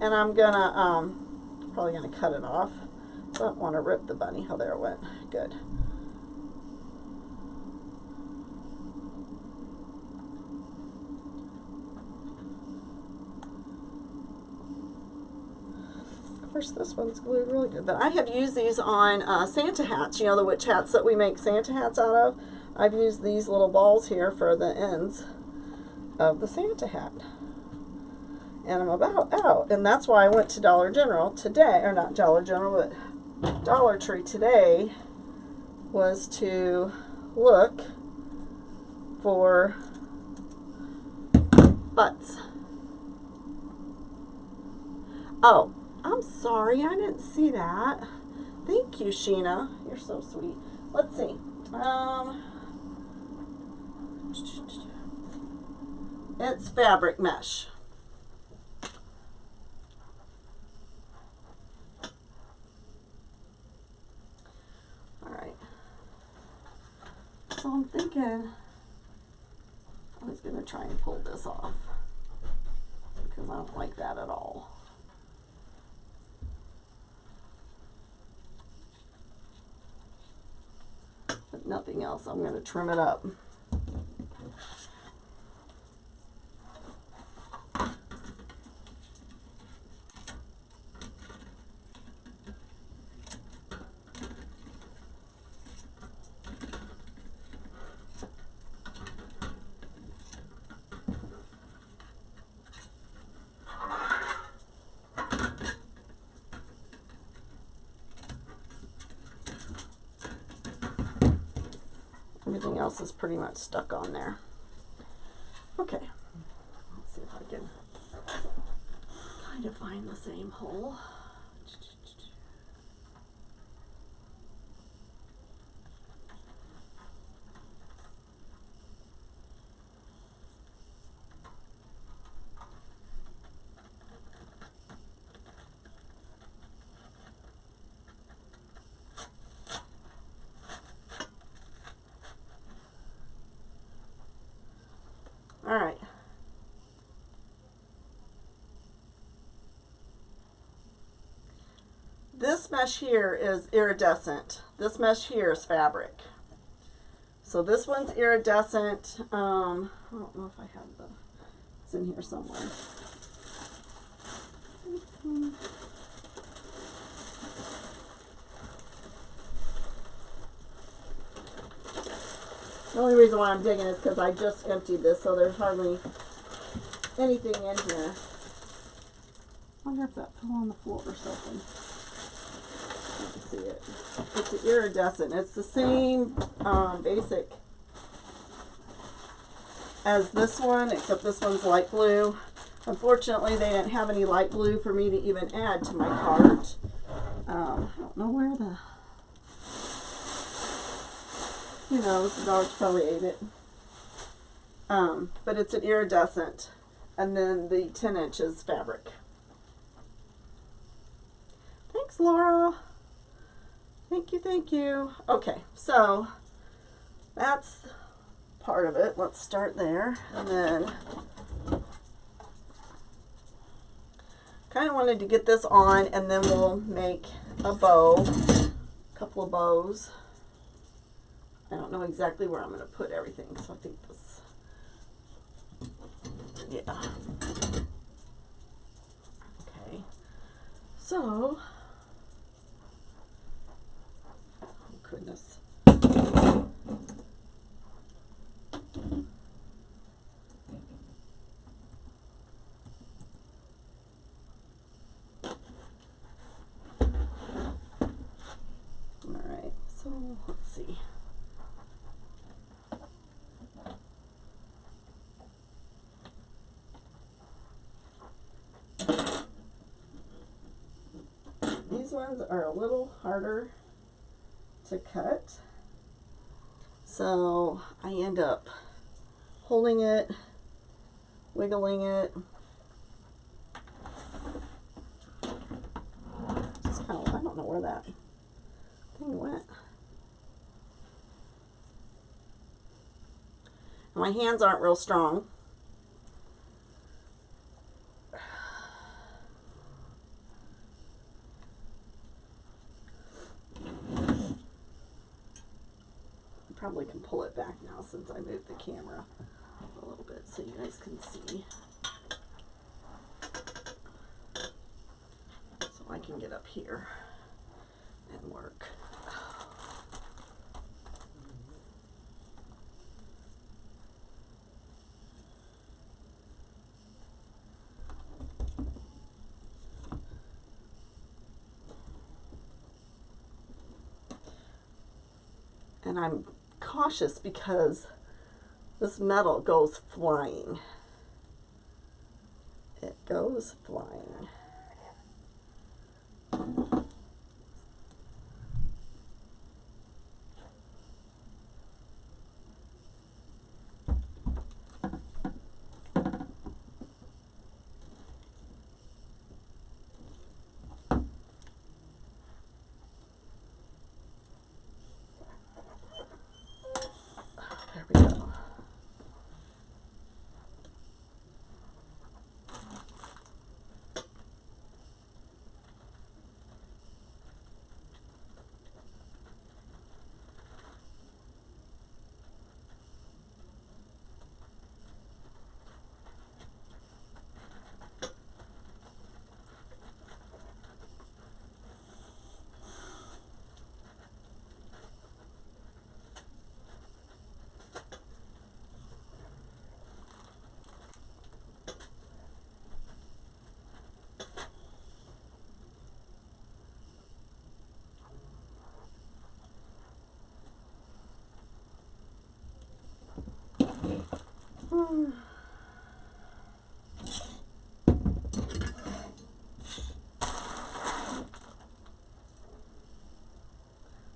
and I'm gonna, probably gonna cut it off. Don't want to rip the bunny. Oh, there it went. Good. Of course, this one's glued really good, but I have used these on Santa hats. You know, the witch hats that we make Santa hats out of? I've used these little balls here for the ends of the Santa hat. And I'm about out. And that's why I went to Dollar General today, or not Dollar General, but Dollar Tree today, was to look for butts. Oh, I'm sorry, I didn't see that. Thank you, Sheena. You're so sweet. Let's see. It's fabric mesh. Alright. So I'm thinking I was going to try and pull this off because I don't like that at all. But nothing else, I'm going to trim it up. Everything else is pretty much stuck on there. Okay, let's see if I can kind of find the same hole. All right. This mesh here is iridescent. This mesh here is fabric. So this one's iridescent. I don't know if I have the, it's in here somewhere. The only reason why I'm digging is because I just emptied this, so there's hardly anything in here. I wonder if that fell on the floor or something. Let me see it. It's iridescent. It's the same basic as this one, except this one's light blue. Unfortunately, they didn't have any light blue for me to even add to my cart. I don't know where the... Who knows, the dogs probably ate it. But it's an iridescent. And then the 10 inches fabric. Thanks, Laura. Thank you, thank you. Okay, so that's part of it. Let's start there. And then kind of wanted to get this on, and then we'll make a bow, a couple of bows. I don't know exactly where I'm going to put everything, so I think this, yeah. Okay, so, oh goodness. All right, so let's see. These ones are a little harder to cut, so I end up holding it, wiggling it. Oh, I don't know where that thing went. My hands aren't real strong. Probably can pull it back now since I moved the camera a little bit so you guys can see. So I can get up here and work. And I'm cautious because this metal goes flying. It goes flying. There we go. And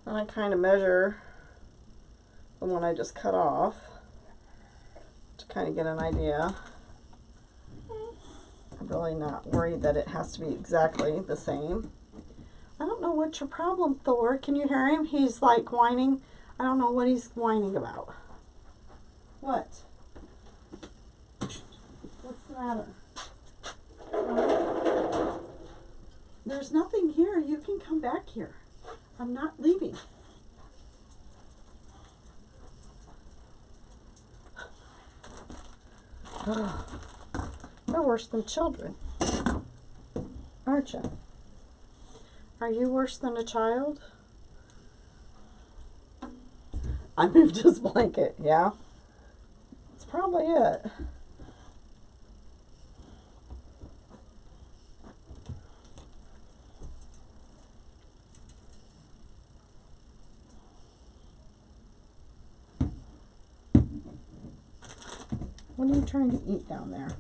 I kind of measure the one I just cut off to kind of get an idea. I'm really not worried that it has to be exactly the same. I don't know what's your problem, Thor. Can you hear him? He's like whining. I don't know what he's whining about. What? What's the matter? There's nothing here. You can come back here. I'm not leaving. You're worse than children, aren't you? Are you worse than a child? I moved his blanket, yeah? That's probably it. What are you trying to eat down there?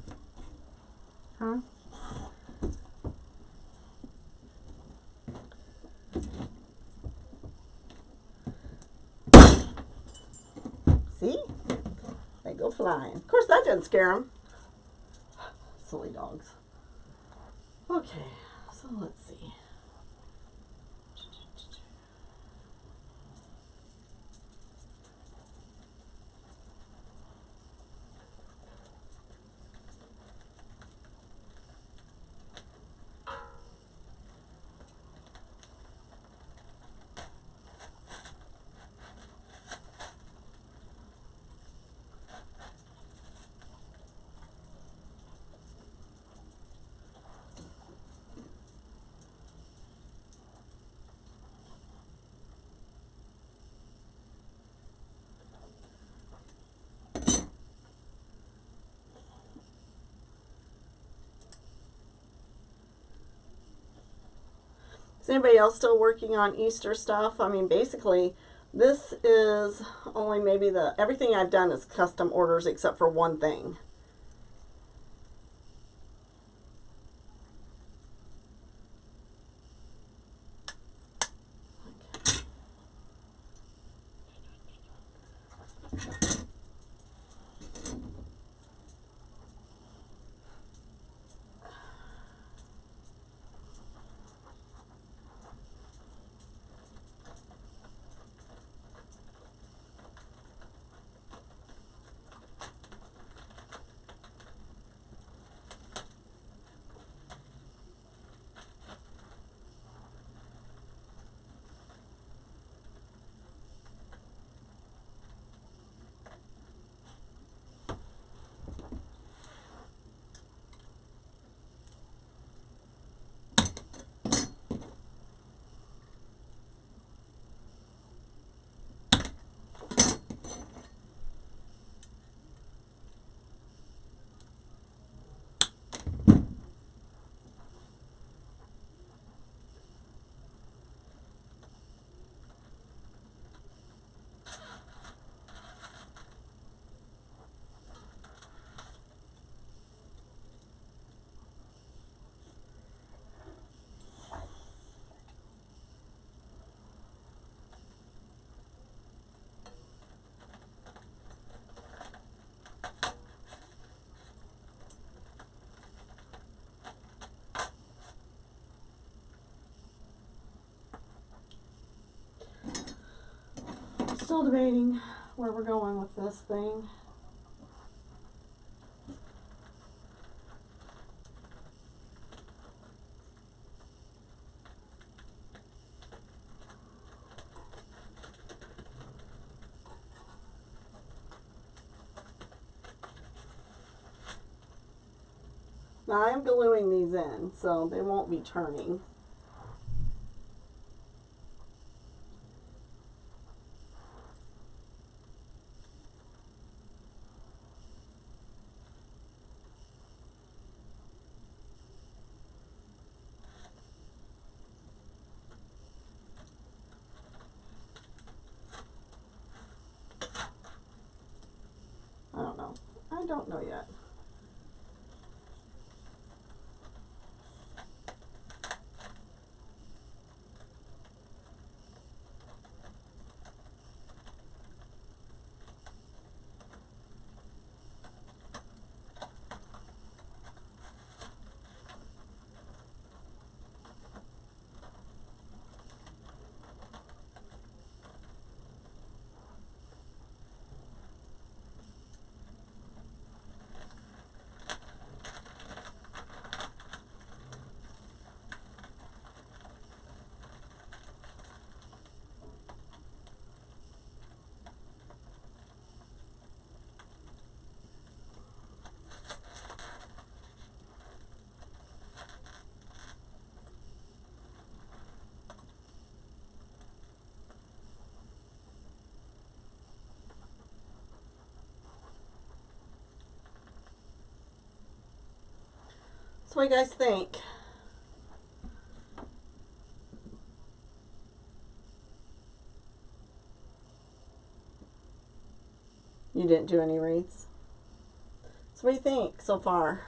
Huh? See? They go flying. Of course, that didn't scare them. Silly dogs. Okay, so let's see. Is anybody else still working on Easter stuff? I mean, basically, this is only maybe everything I've done is custom orders except for one thing. Still debating where we're going with this thing. Now I'm gluing these in, so they won't be turning. I don't know yet. So what do you guys think? You didn't do any wreaths? So what do you think so far?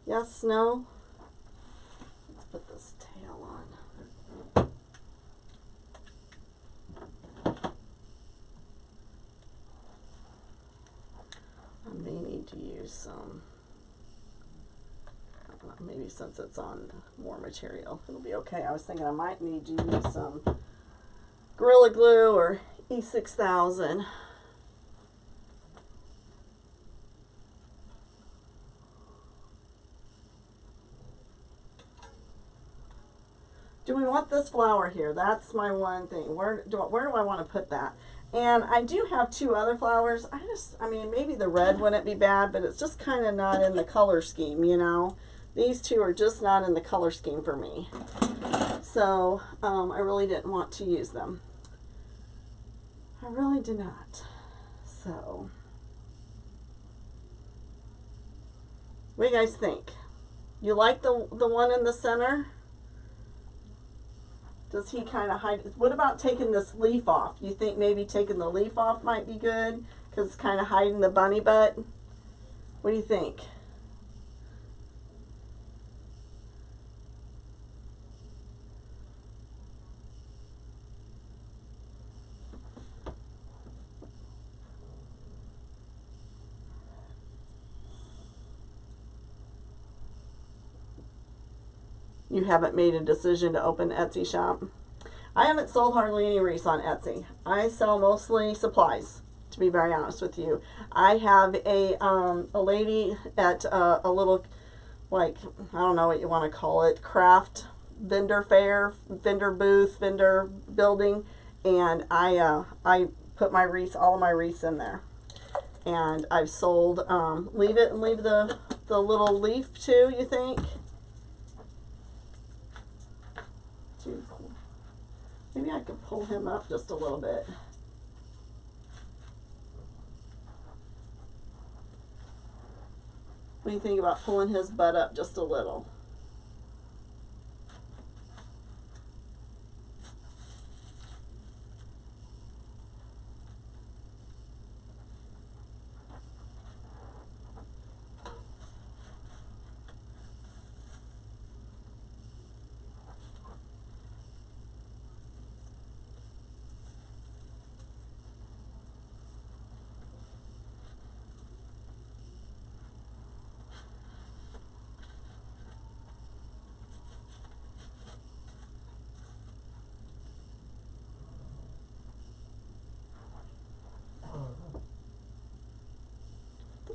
Yes, no? Let's put this tail on. I may need to use some, I don't know, maybe since it's on more material, it'll be okay. I was thinking I might need to use some Gorilla Glue or E6000. Do we want this flower here? That's my one thing. Where do I want to put that? And I do have two other flowers. I mean, maybe the red wouldn't be bad, but it's just kind of not in the color scheme, you know. These two are just not in the color scheme for me. So I really didn't want to use them. I really did not. So what do you guys think? You like the one in the center? Does he kind of hide? What about taking this leaf off? You think maybe taking the leaf off might be good? Because it's kind of hiding the bunny butt. What do you think? You haven't made a decision to open an Etsy shop? I haven't sold hardly any wreaths on Etsy. I sell mostly supplies, to be very honest with you. I have a lady at a little, like, I don't know what you want to call it, craft vendor fair, vendor booth, vendor building, and I put my wreaths, all of my wreaths in there. And I've sold, leave it and leave the little leaf too, you think? Maybe I could pull him up just a little bit. What do you think about pulling his butt up just a little?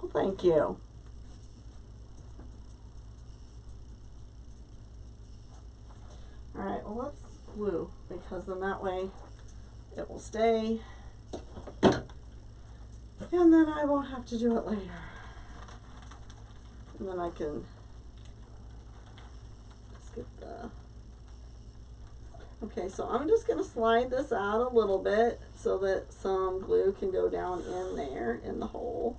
Well, thank you. Alright, well let's glue, because then that way it will stay, and then I won't have to do it later. And then I can, let's get the, okay, so I'm just going to slide this out a little bit so that some glue can go down in there in the hole.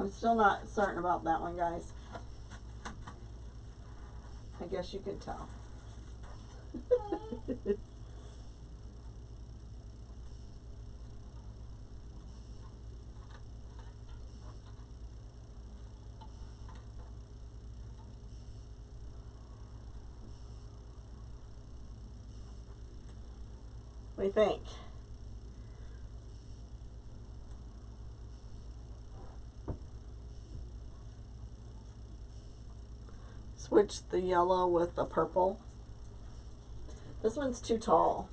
I'm still not certain about that one, guys. I guess you could tell. What do you think? Switch the yellow with the purple. This one's too tall,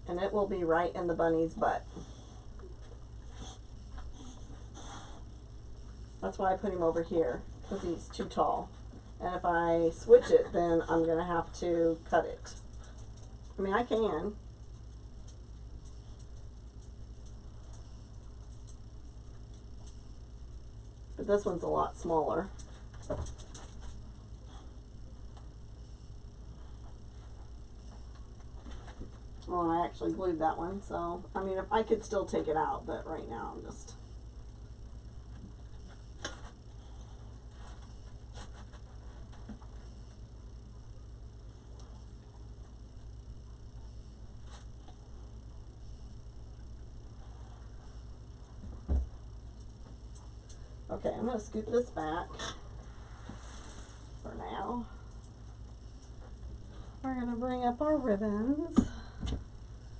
and it will be right in the bunny's butt. That's why I put him over here, because he's too tall. And if I switch it, then I'm going to have to cut it. I mean, I can. But this one's a lot smaller. Well, I actually glued that one, so, I mean, if I could still take it out, but right now I'm just... Okay, I'm going to scoot this back for now. We're going to bring up our ribbons.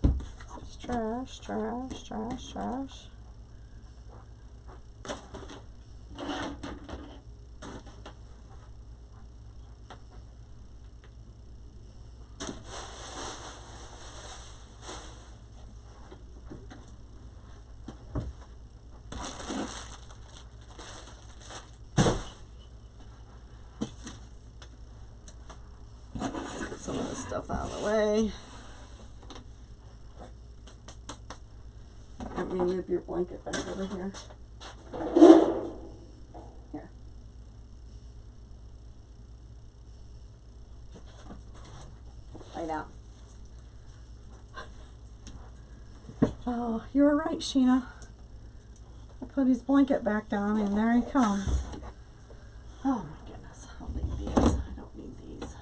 It's trash, trash, trash, trash. Some of this stuff out of the way. Let me move your blanket back over here. Here. Lay down. Oh, you were right, Sheena. I put his blanket back down and there he comes. Oh my goodness. I'll leave these. I don't need these.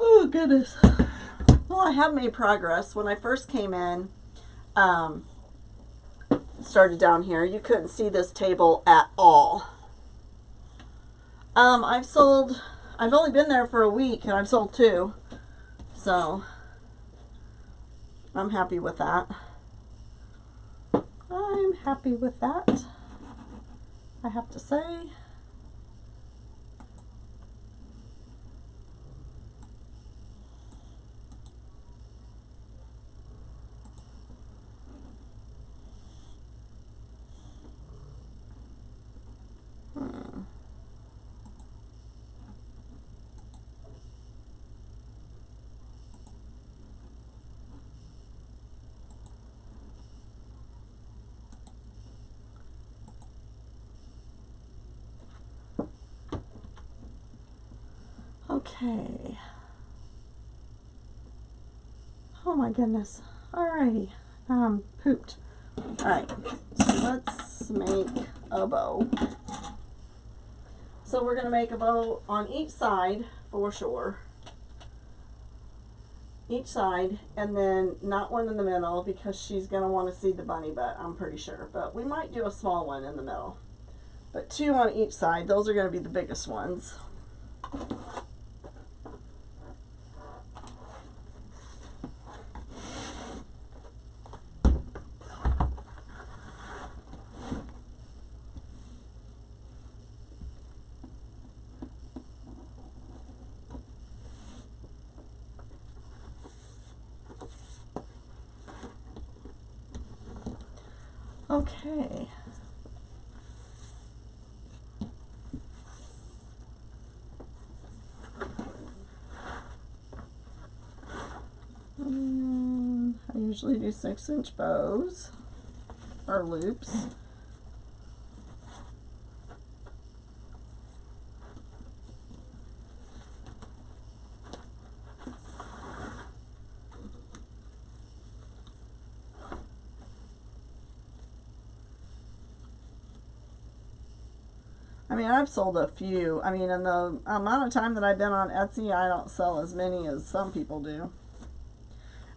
Oh goodness. Well, I have made progress. When I first came in, started down here, you couldn't see this table at all. I've only been there for a week and I've sold 2. So I'm happy with that. I'm happy with that, I have to say. Okay. Oh my goodness. Alrighty. Pooped. Alright. So let's make a bow. So we're going to make a bow on each side for sure. Each side, and then not one in the middle because she's going to want to see the bunny butt, I'm pretty sure. But we might do a small one in the middle. But 2 on each side. Those are going to be the biggest ones. Okay. I usually do 6-inch bows or loops. I mean, I've sold a few. I mean, in the amount of time that I've been on Etsy, I don't sell as many as some people do.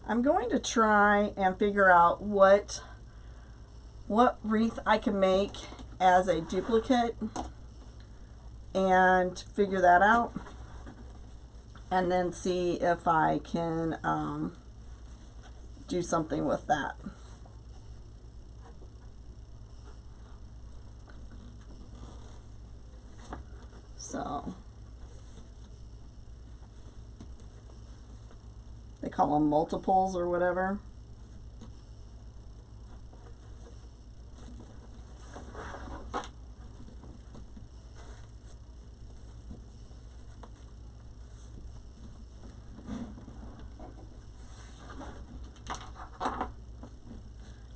I'm going to try and figure out what wreath I can make as a duplicate and figure that out, and then see if I can do something with that. So they call them multiples or whatever.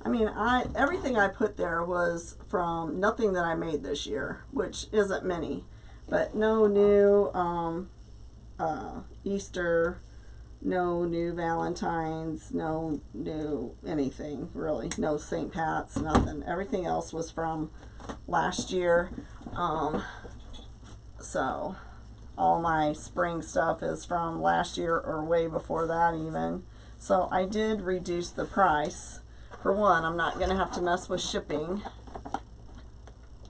I mean, everything I put there was from nothing that I made this year, which isn't many, but no new Easter, no new Valentine's, no new anything really, no St. Pat's, nothing. Everything else was from last year. So all my spring stuff is from last year or way before that even. So I did reduce the price. For one, I'm not going to have to mess with shipping.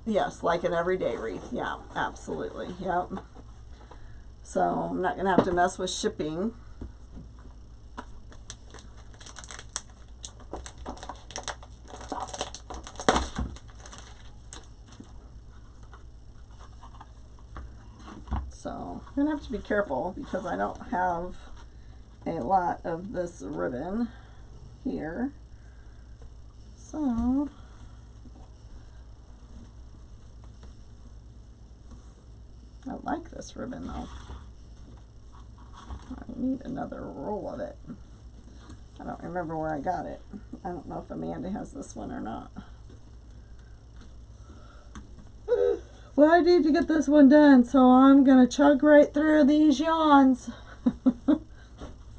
Yes, like an everyday wreath. Yeah, absolutely. Yep. So I'm not going to have to mess with shipping. So I'm going to have to be careful because I don't have a lot of this ribbon here. So I like this ribbon though. I need another roll of it. I don't remember where I got it. I don't know if Amanda has this one or not. Well, I need to get this one done, so I'm gonna chug right through these yawns.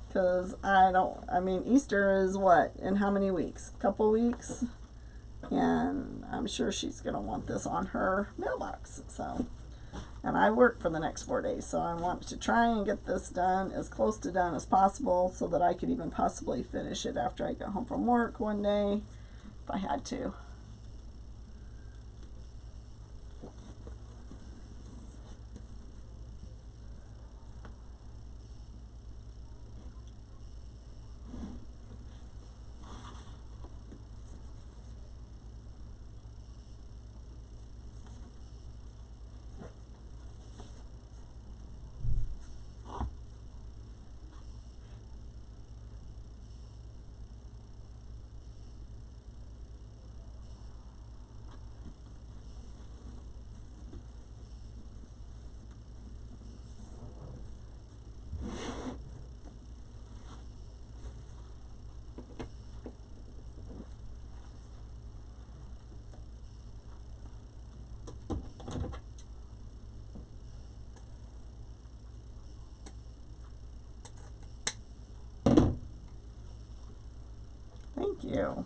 Because I mean, Easter is what, in how many weeks? A couple weeks? And I'm sure she's going to want this on her mailbox. So, and I work for the next 4 days, so I want to try and get this done as close to done as possible so that I could even possibly finish it after I get home from work one day, if I had to. Thank you.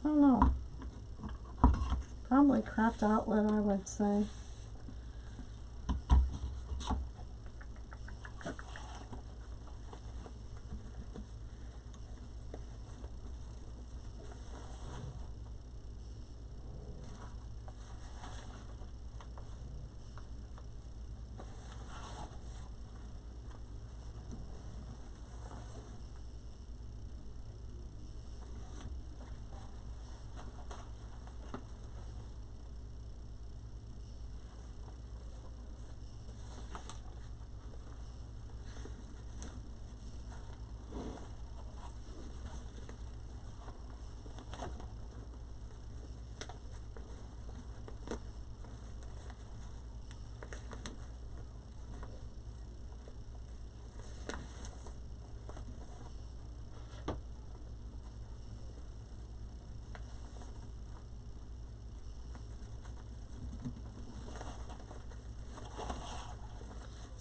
I don't know. Probably Craft Outlet, I would say.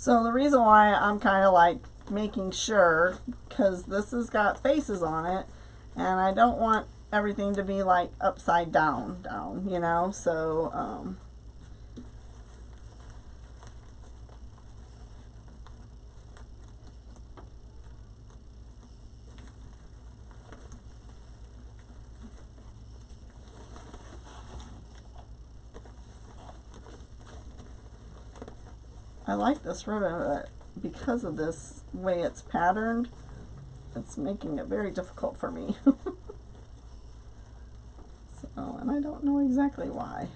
So the reason why I'm kind of like making sure, because this has got faces on it, and I don't want everything to be like upside down, you know, so I like this ribbon, but because of this way it's patterned, it's making it very difficult for me. So, and I don't know exactly why.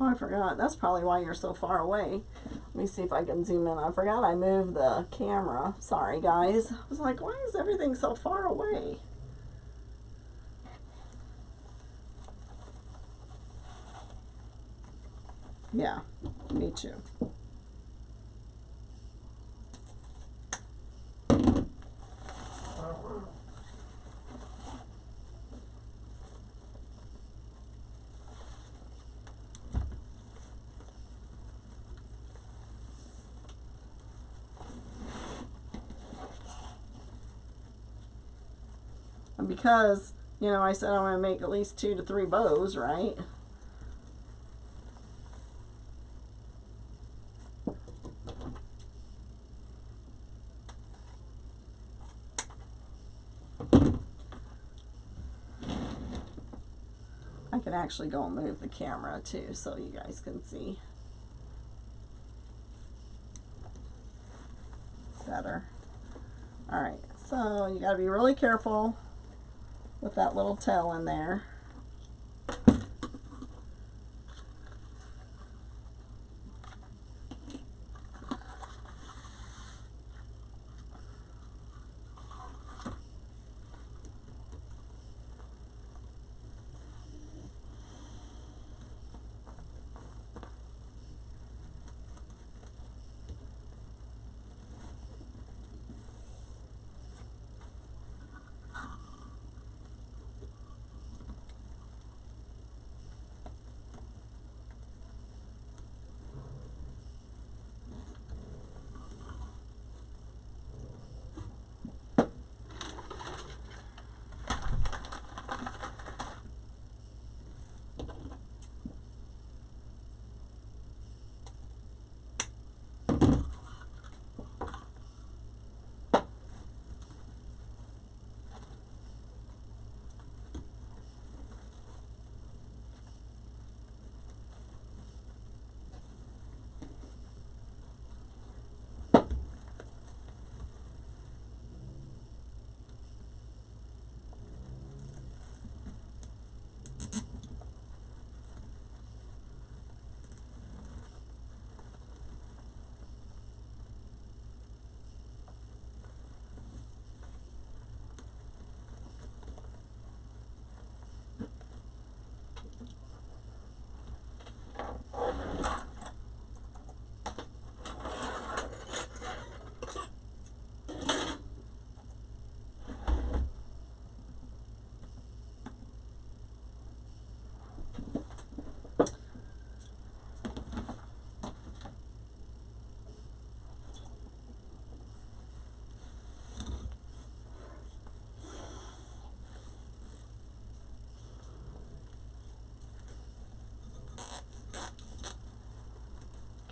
Oh, I forgot. That's probably why you're so far away. Let me see if I can zoom in. I forgot I moved the camera. Sorry, guys. I was like, why is everything so far away? Yeah, me too. And because, you know, I said I'm going to make at least 2 to 3 bows, right? I can actually go and move the camera too so you guys can see better. Alright, so you got to be really careful with that little tail in there.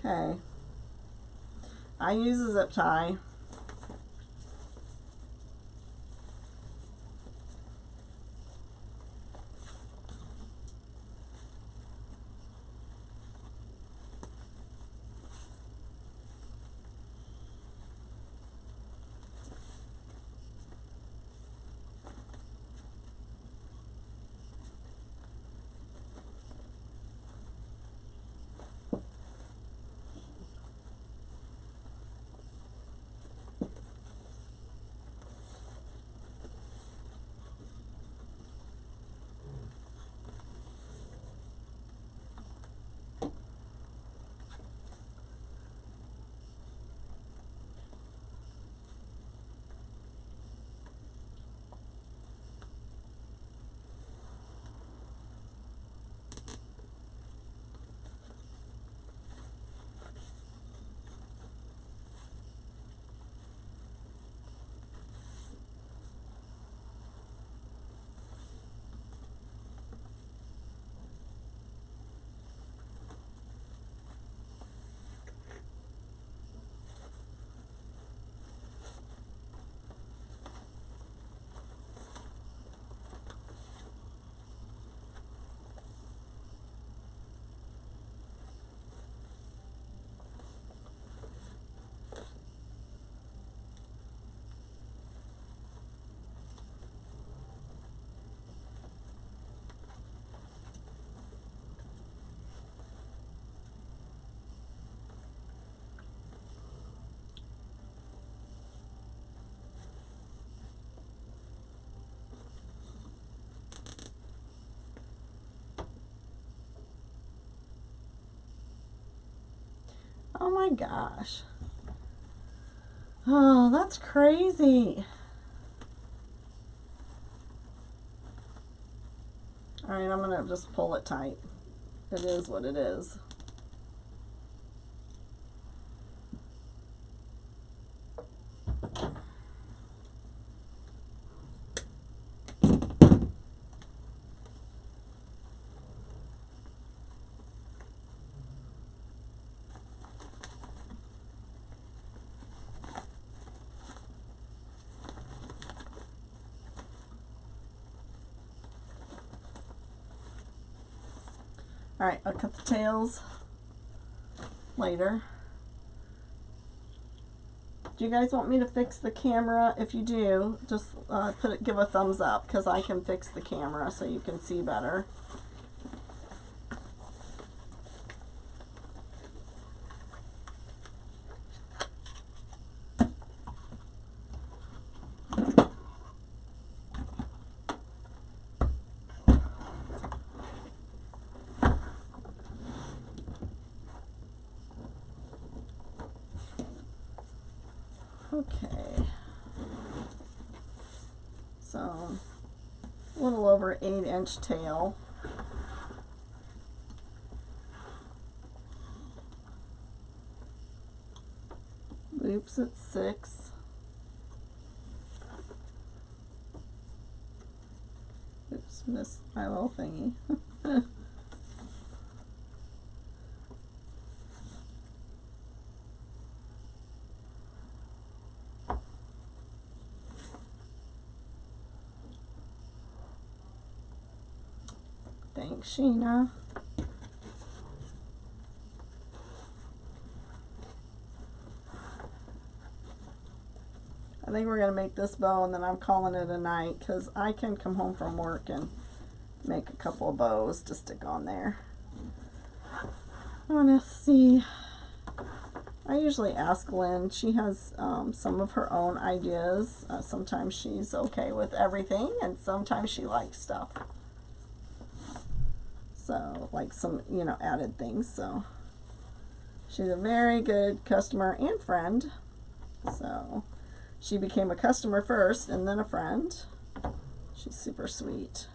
Okay. I use a zip tie. Oh my gosh. Oh, that's crazy. All right, I'm gonna just pull it tight. It is what it is. All right, I'll cut the tails later. Do you guys want me to fix the camera? If you do, just give a thumbs up, because I can fix the camera so you can see better. Okay, so a little over 8-inch tail. Loops at 6. Oops, missed my little thingy. Thanks, Sheena. I think we're going to make this bow and then I'm calling it a night, because I can come home from work and make a couple of bows to stick on there. I want to see. I usually ask Lynn. She has some of her own ideas. Sometimes she's okay with everything, and sometimes she likes stuff. So, like some, added things. So, she's a very good customer and friend. So, she became a customer first and then a friend. She's super sweet.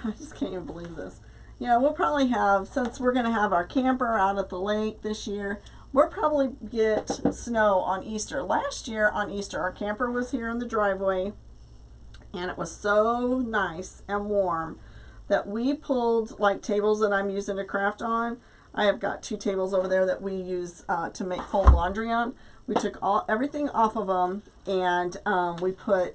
I just can't even believe this. Yeah, we'll probably have, since we're going to have our camper out at the lake this year, we'll probably get snow on Easter. Last year on Easter, our camper was here in the driveway, and it was so nice and warm that we pulled, like, tables that I'm using to craft on. I have got 2 tables over there that we use to make fold laundry on. We took everything off of them, and we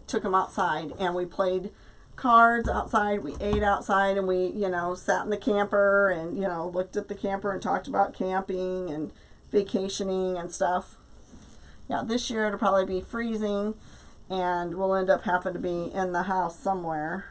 took them outside, and we played cards outside. We ate outside, and we, you know, sat in the camper and, you know, looked at the camper and talked about camping and vacationing and stuff. Yeah, this year it'll probably be freezing, and we'll end up having to be in the house somewhere.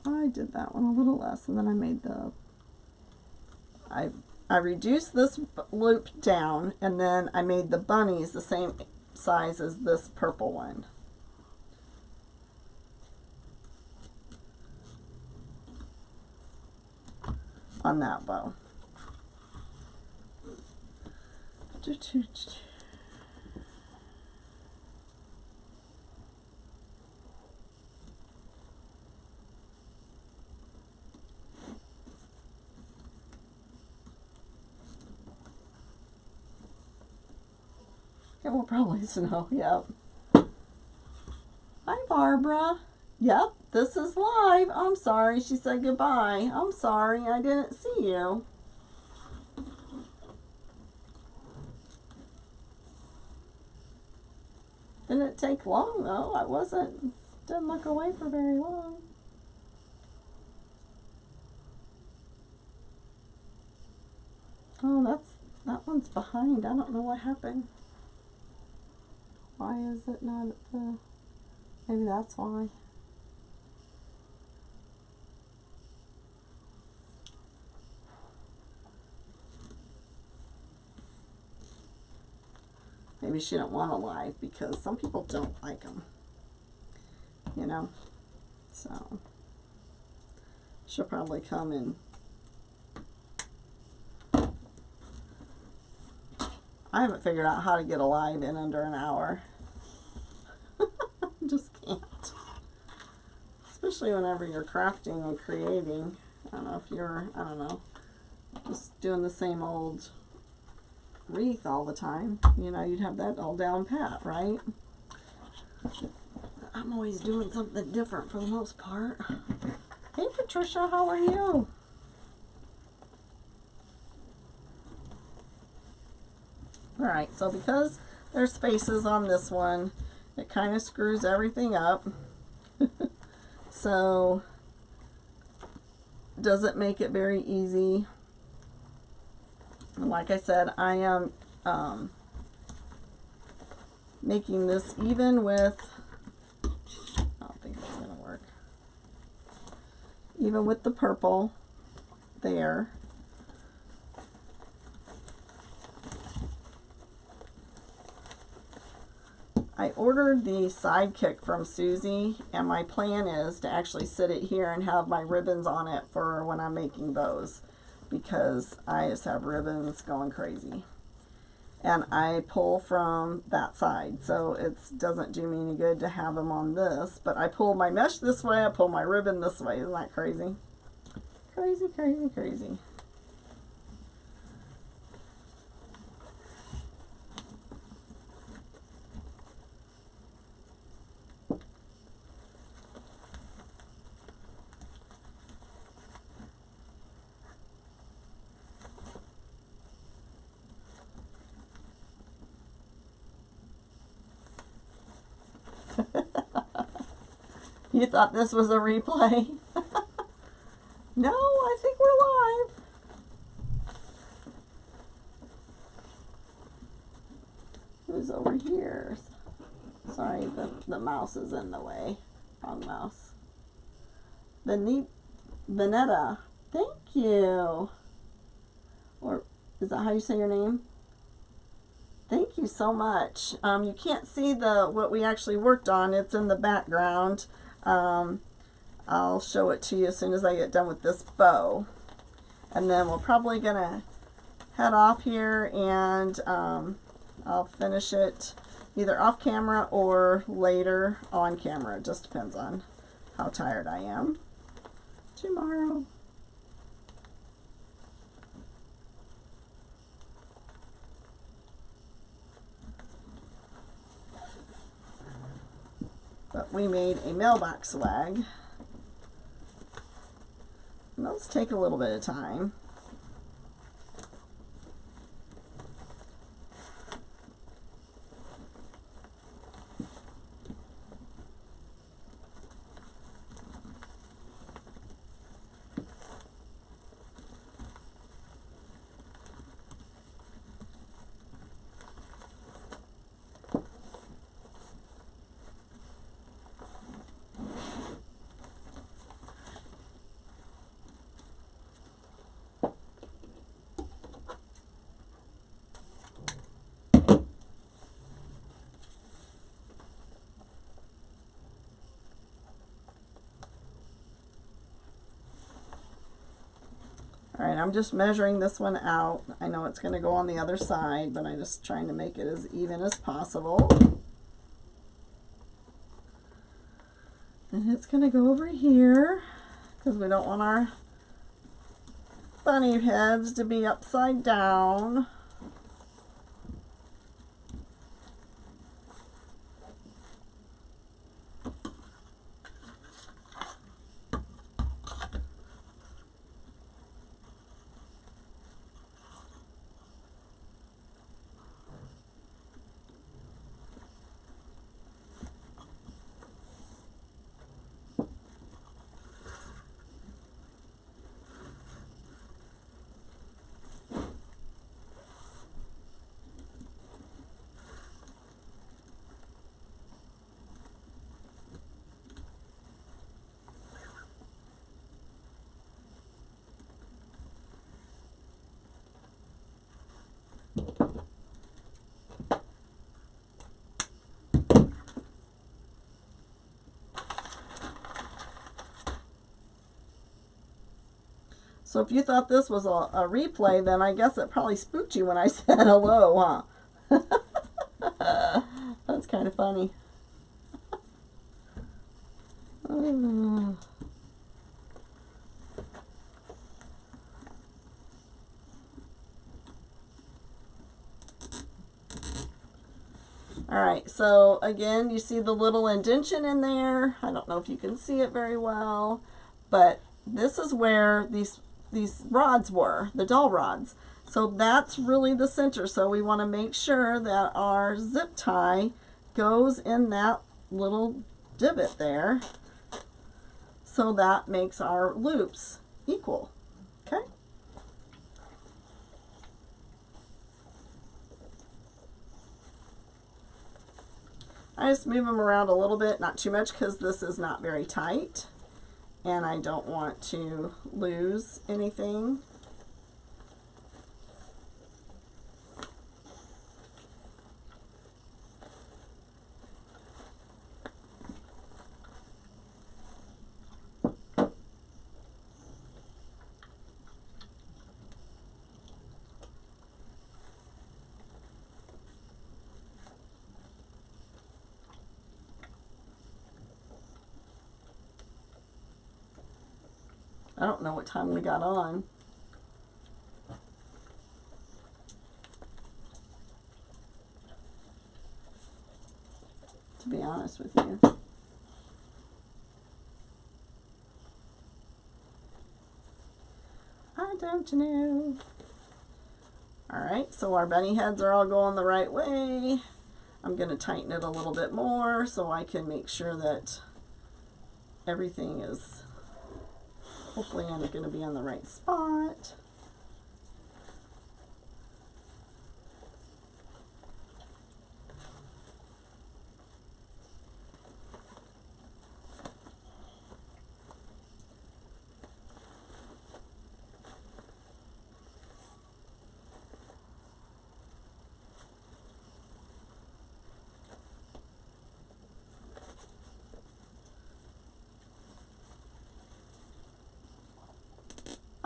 I did that one a little less, and then I made I reduced this loop down, and then I made the bunnies the same size as this purple one. On that bow. It will probably snow, yep. Hi, Barbara. Yep, this is live. I'm sorry, she said goodbye. I'm sorry, I didn't see you. Didn't take long, though. Didn't look away for very long. Oh, that one's behind. I don't know what happened. Why is it not at the... Maybe that's why. Maybe she don't want to live because some people don't like them. You know? So, she'll probably come and... I haven't figured out how to get a live in under an hour. Just can't. Especially whenever you're crafting and creating. I don't know if you're, I don't know, just doing the same old wreath all the time. You know, you'd have that all down pat, right? I'm always doing something different for the most part. Hey, Patricia, how are you? Alright, so because there's spaces on this one, it kind of screws everything up. So, doesn't make it very easy. And like I said, I am making this even with, I don't think it's going to work, even with the purple there. I ordered the sidekick from Susie, and my plan is to actually sit it here and have my ribbons on it for when I'm making bows, because I just have ribbons going crazy. And I pull from that side, so it doesn't do me any good to have them on this, but I pull my mesh this way, I pull my ribbon this way. Isn't that crazy? Crazy, crazy, crazy. You thought this was a replay? No, I think we're live. Who's over here? Sorry, the mouse is in the way. Wrong mouse. Vanetta, thank you. Or is that how you say your name? Thank you so much. You can't see what we actually worked on. It's in the background. I'll show it to you as soon as I get done with this bow. And then we're probably gonna head off here, and I'll finish it either off camera or later on camera. It just depends on how tired I am tomorrow. But we made a mailbox flag. And those take a little bit of time. All right, I'm just measuring this one out. I know it's going to go on the other side, but I'm just trying to make it as even as possible. And it's going to go over here because we don't want our bunny heads to be upside down. So if you thought this was a replay, then I guess it probably spooked you when I said hello, huh? That's kind of funny. Alright, so again, you see the little indentation in there. I don't know if you can see it very well, but this is where these rods were, the dowel rods. So that's really the center. So we want to make sure that our zip tie goes in that little divot there. So that makes our loops equal. Okay? I just move them around a little bit, not too much because this is not very tight. And I don't want to lose anything. I don't know what time we got on. To be honest with you. I don't know. Alright, so our bunny heads are all going the right way. I'm going to tighten it a little bit more so I can make sure that everything is hopefully I'm going to be on the right spot.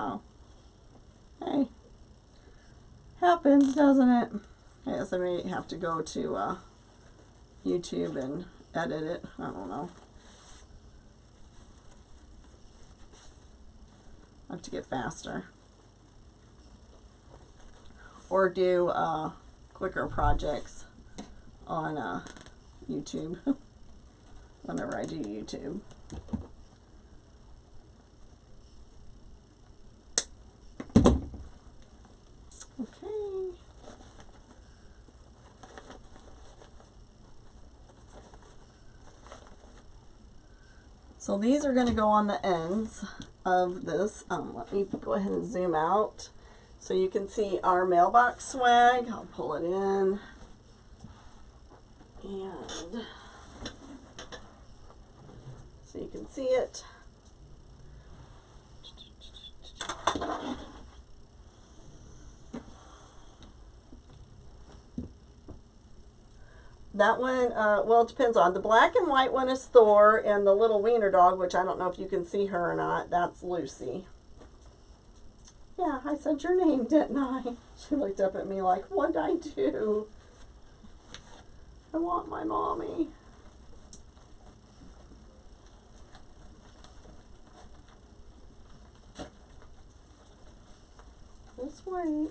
Oh, Happens, doesn't it? I guess I may have to go to YouTube and edit it. I don't know. I have to get faster. Or do quicker projects on YouTube whenever I do YouTube. Okay. So these are going to go on the ends of this. Let me go ahead and zoom out so you can see our mailbox swag. I'll pull it in. And so you can see it. That one, well, it depends on. The black and white one is Thor, and the little wiener dog, which I don't know if you can see her or not, that's Lucy. Yeah, I said your name, didn't I? She looked up at me like, what'd I do? I want my mommy. Just wait.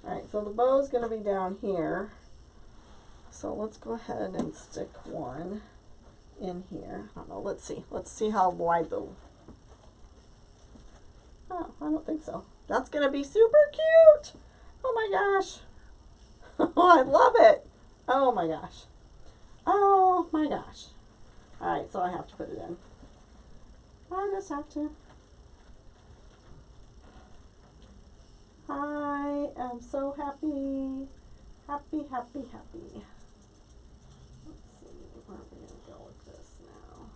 Alright, so the bow is going to be down here. So let's go ahead and stick one in here. I don't know, let's see. Let's see how wide the... Oh, I don't think so. That's going to be super cute! Oh my gosh! Oh, I love it! Oh my gosh. Oh my gosh. Alright, so I have to put it in. I just have to. I am so happy. Happy, happy, happy. Let's see, where are we going to go with this now?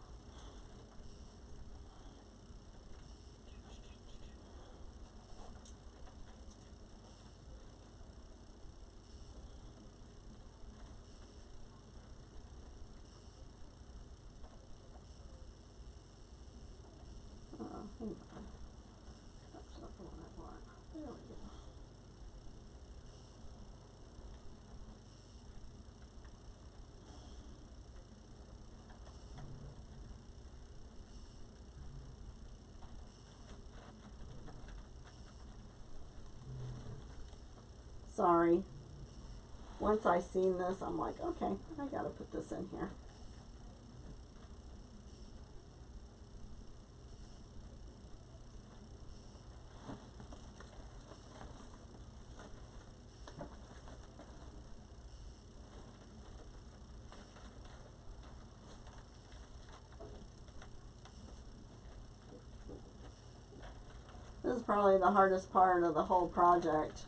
Hang on. That's not the one I want. There we go. Sorry. Once I seen this, I'm like, okay, I gotta put this in here. This is probably the hardest part of the whole project.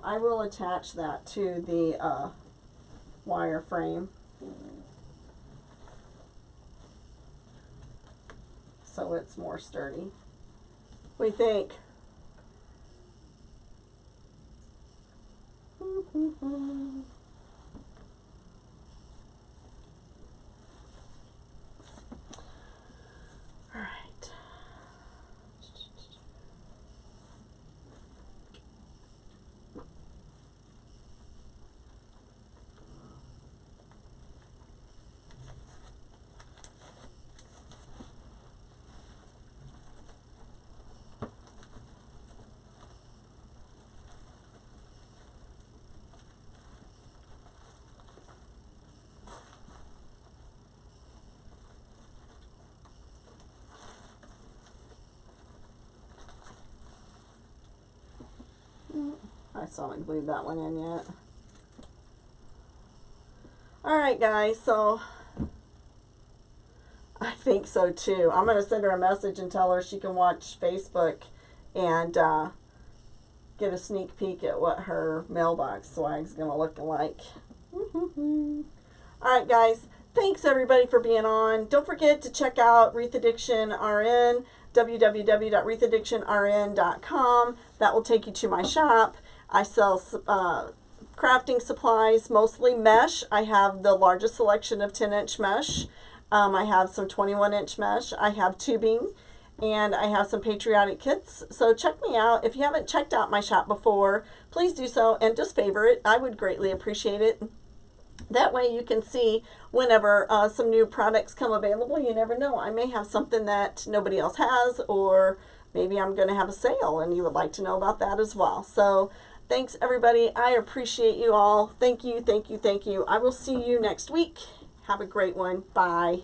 I will attach that to the wire frame so it's more sturdy. We think. I still haven't glued that one in yet. Alright guys, so I think so too. I'm going to send her a message and tell her she can watch Facebook and get a sneak peek at what her mailbox swag's going to look like. Alright guys, thanks everybody for being on. Don't forget to check out Wreath Addiction RN. www.wreathadictionrn.com. That will take you to my shop. I sell crafting supplies, mostly mesh. I have the largest selection of 10-inch mesh. I have some 21-inch mesh. I have tubing, and I have some patriotic kits. So check me out. If you haven't checked out my shop before, please do so, and just favorite. I would greatly appreciate it. That way you can see whenever some new products come available. You never know. I may have something that nobody else has, or maybe I'm going to have a sale and you would like to know about that as well. So thanks, everybody. I appreciate you all. Thank you, thank you, thank you. I will see you next week. Have a great one. Bye.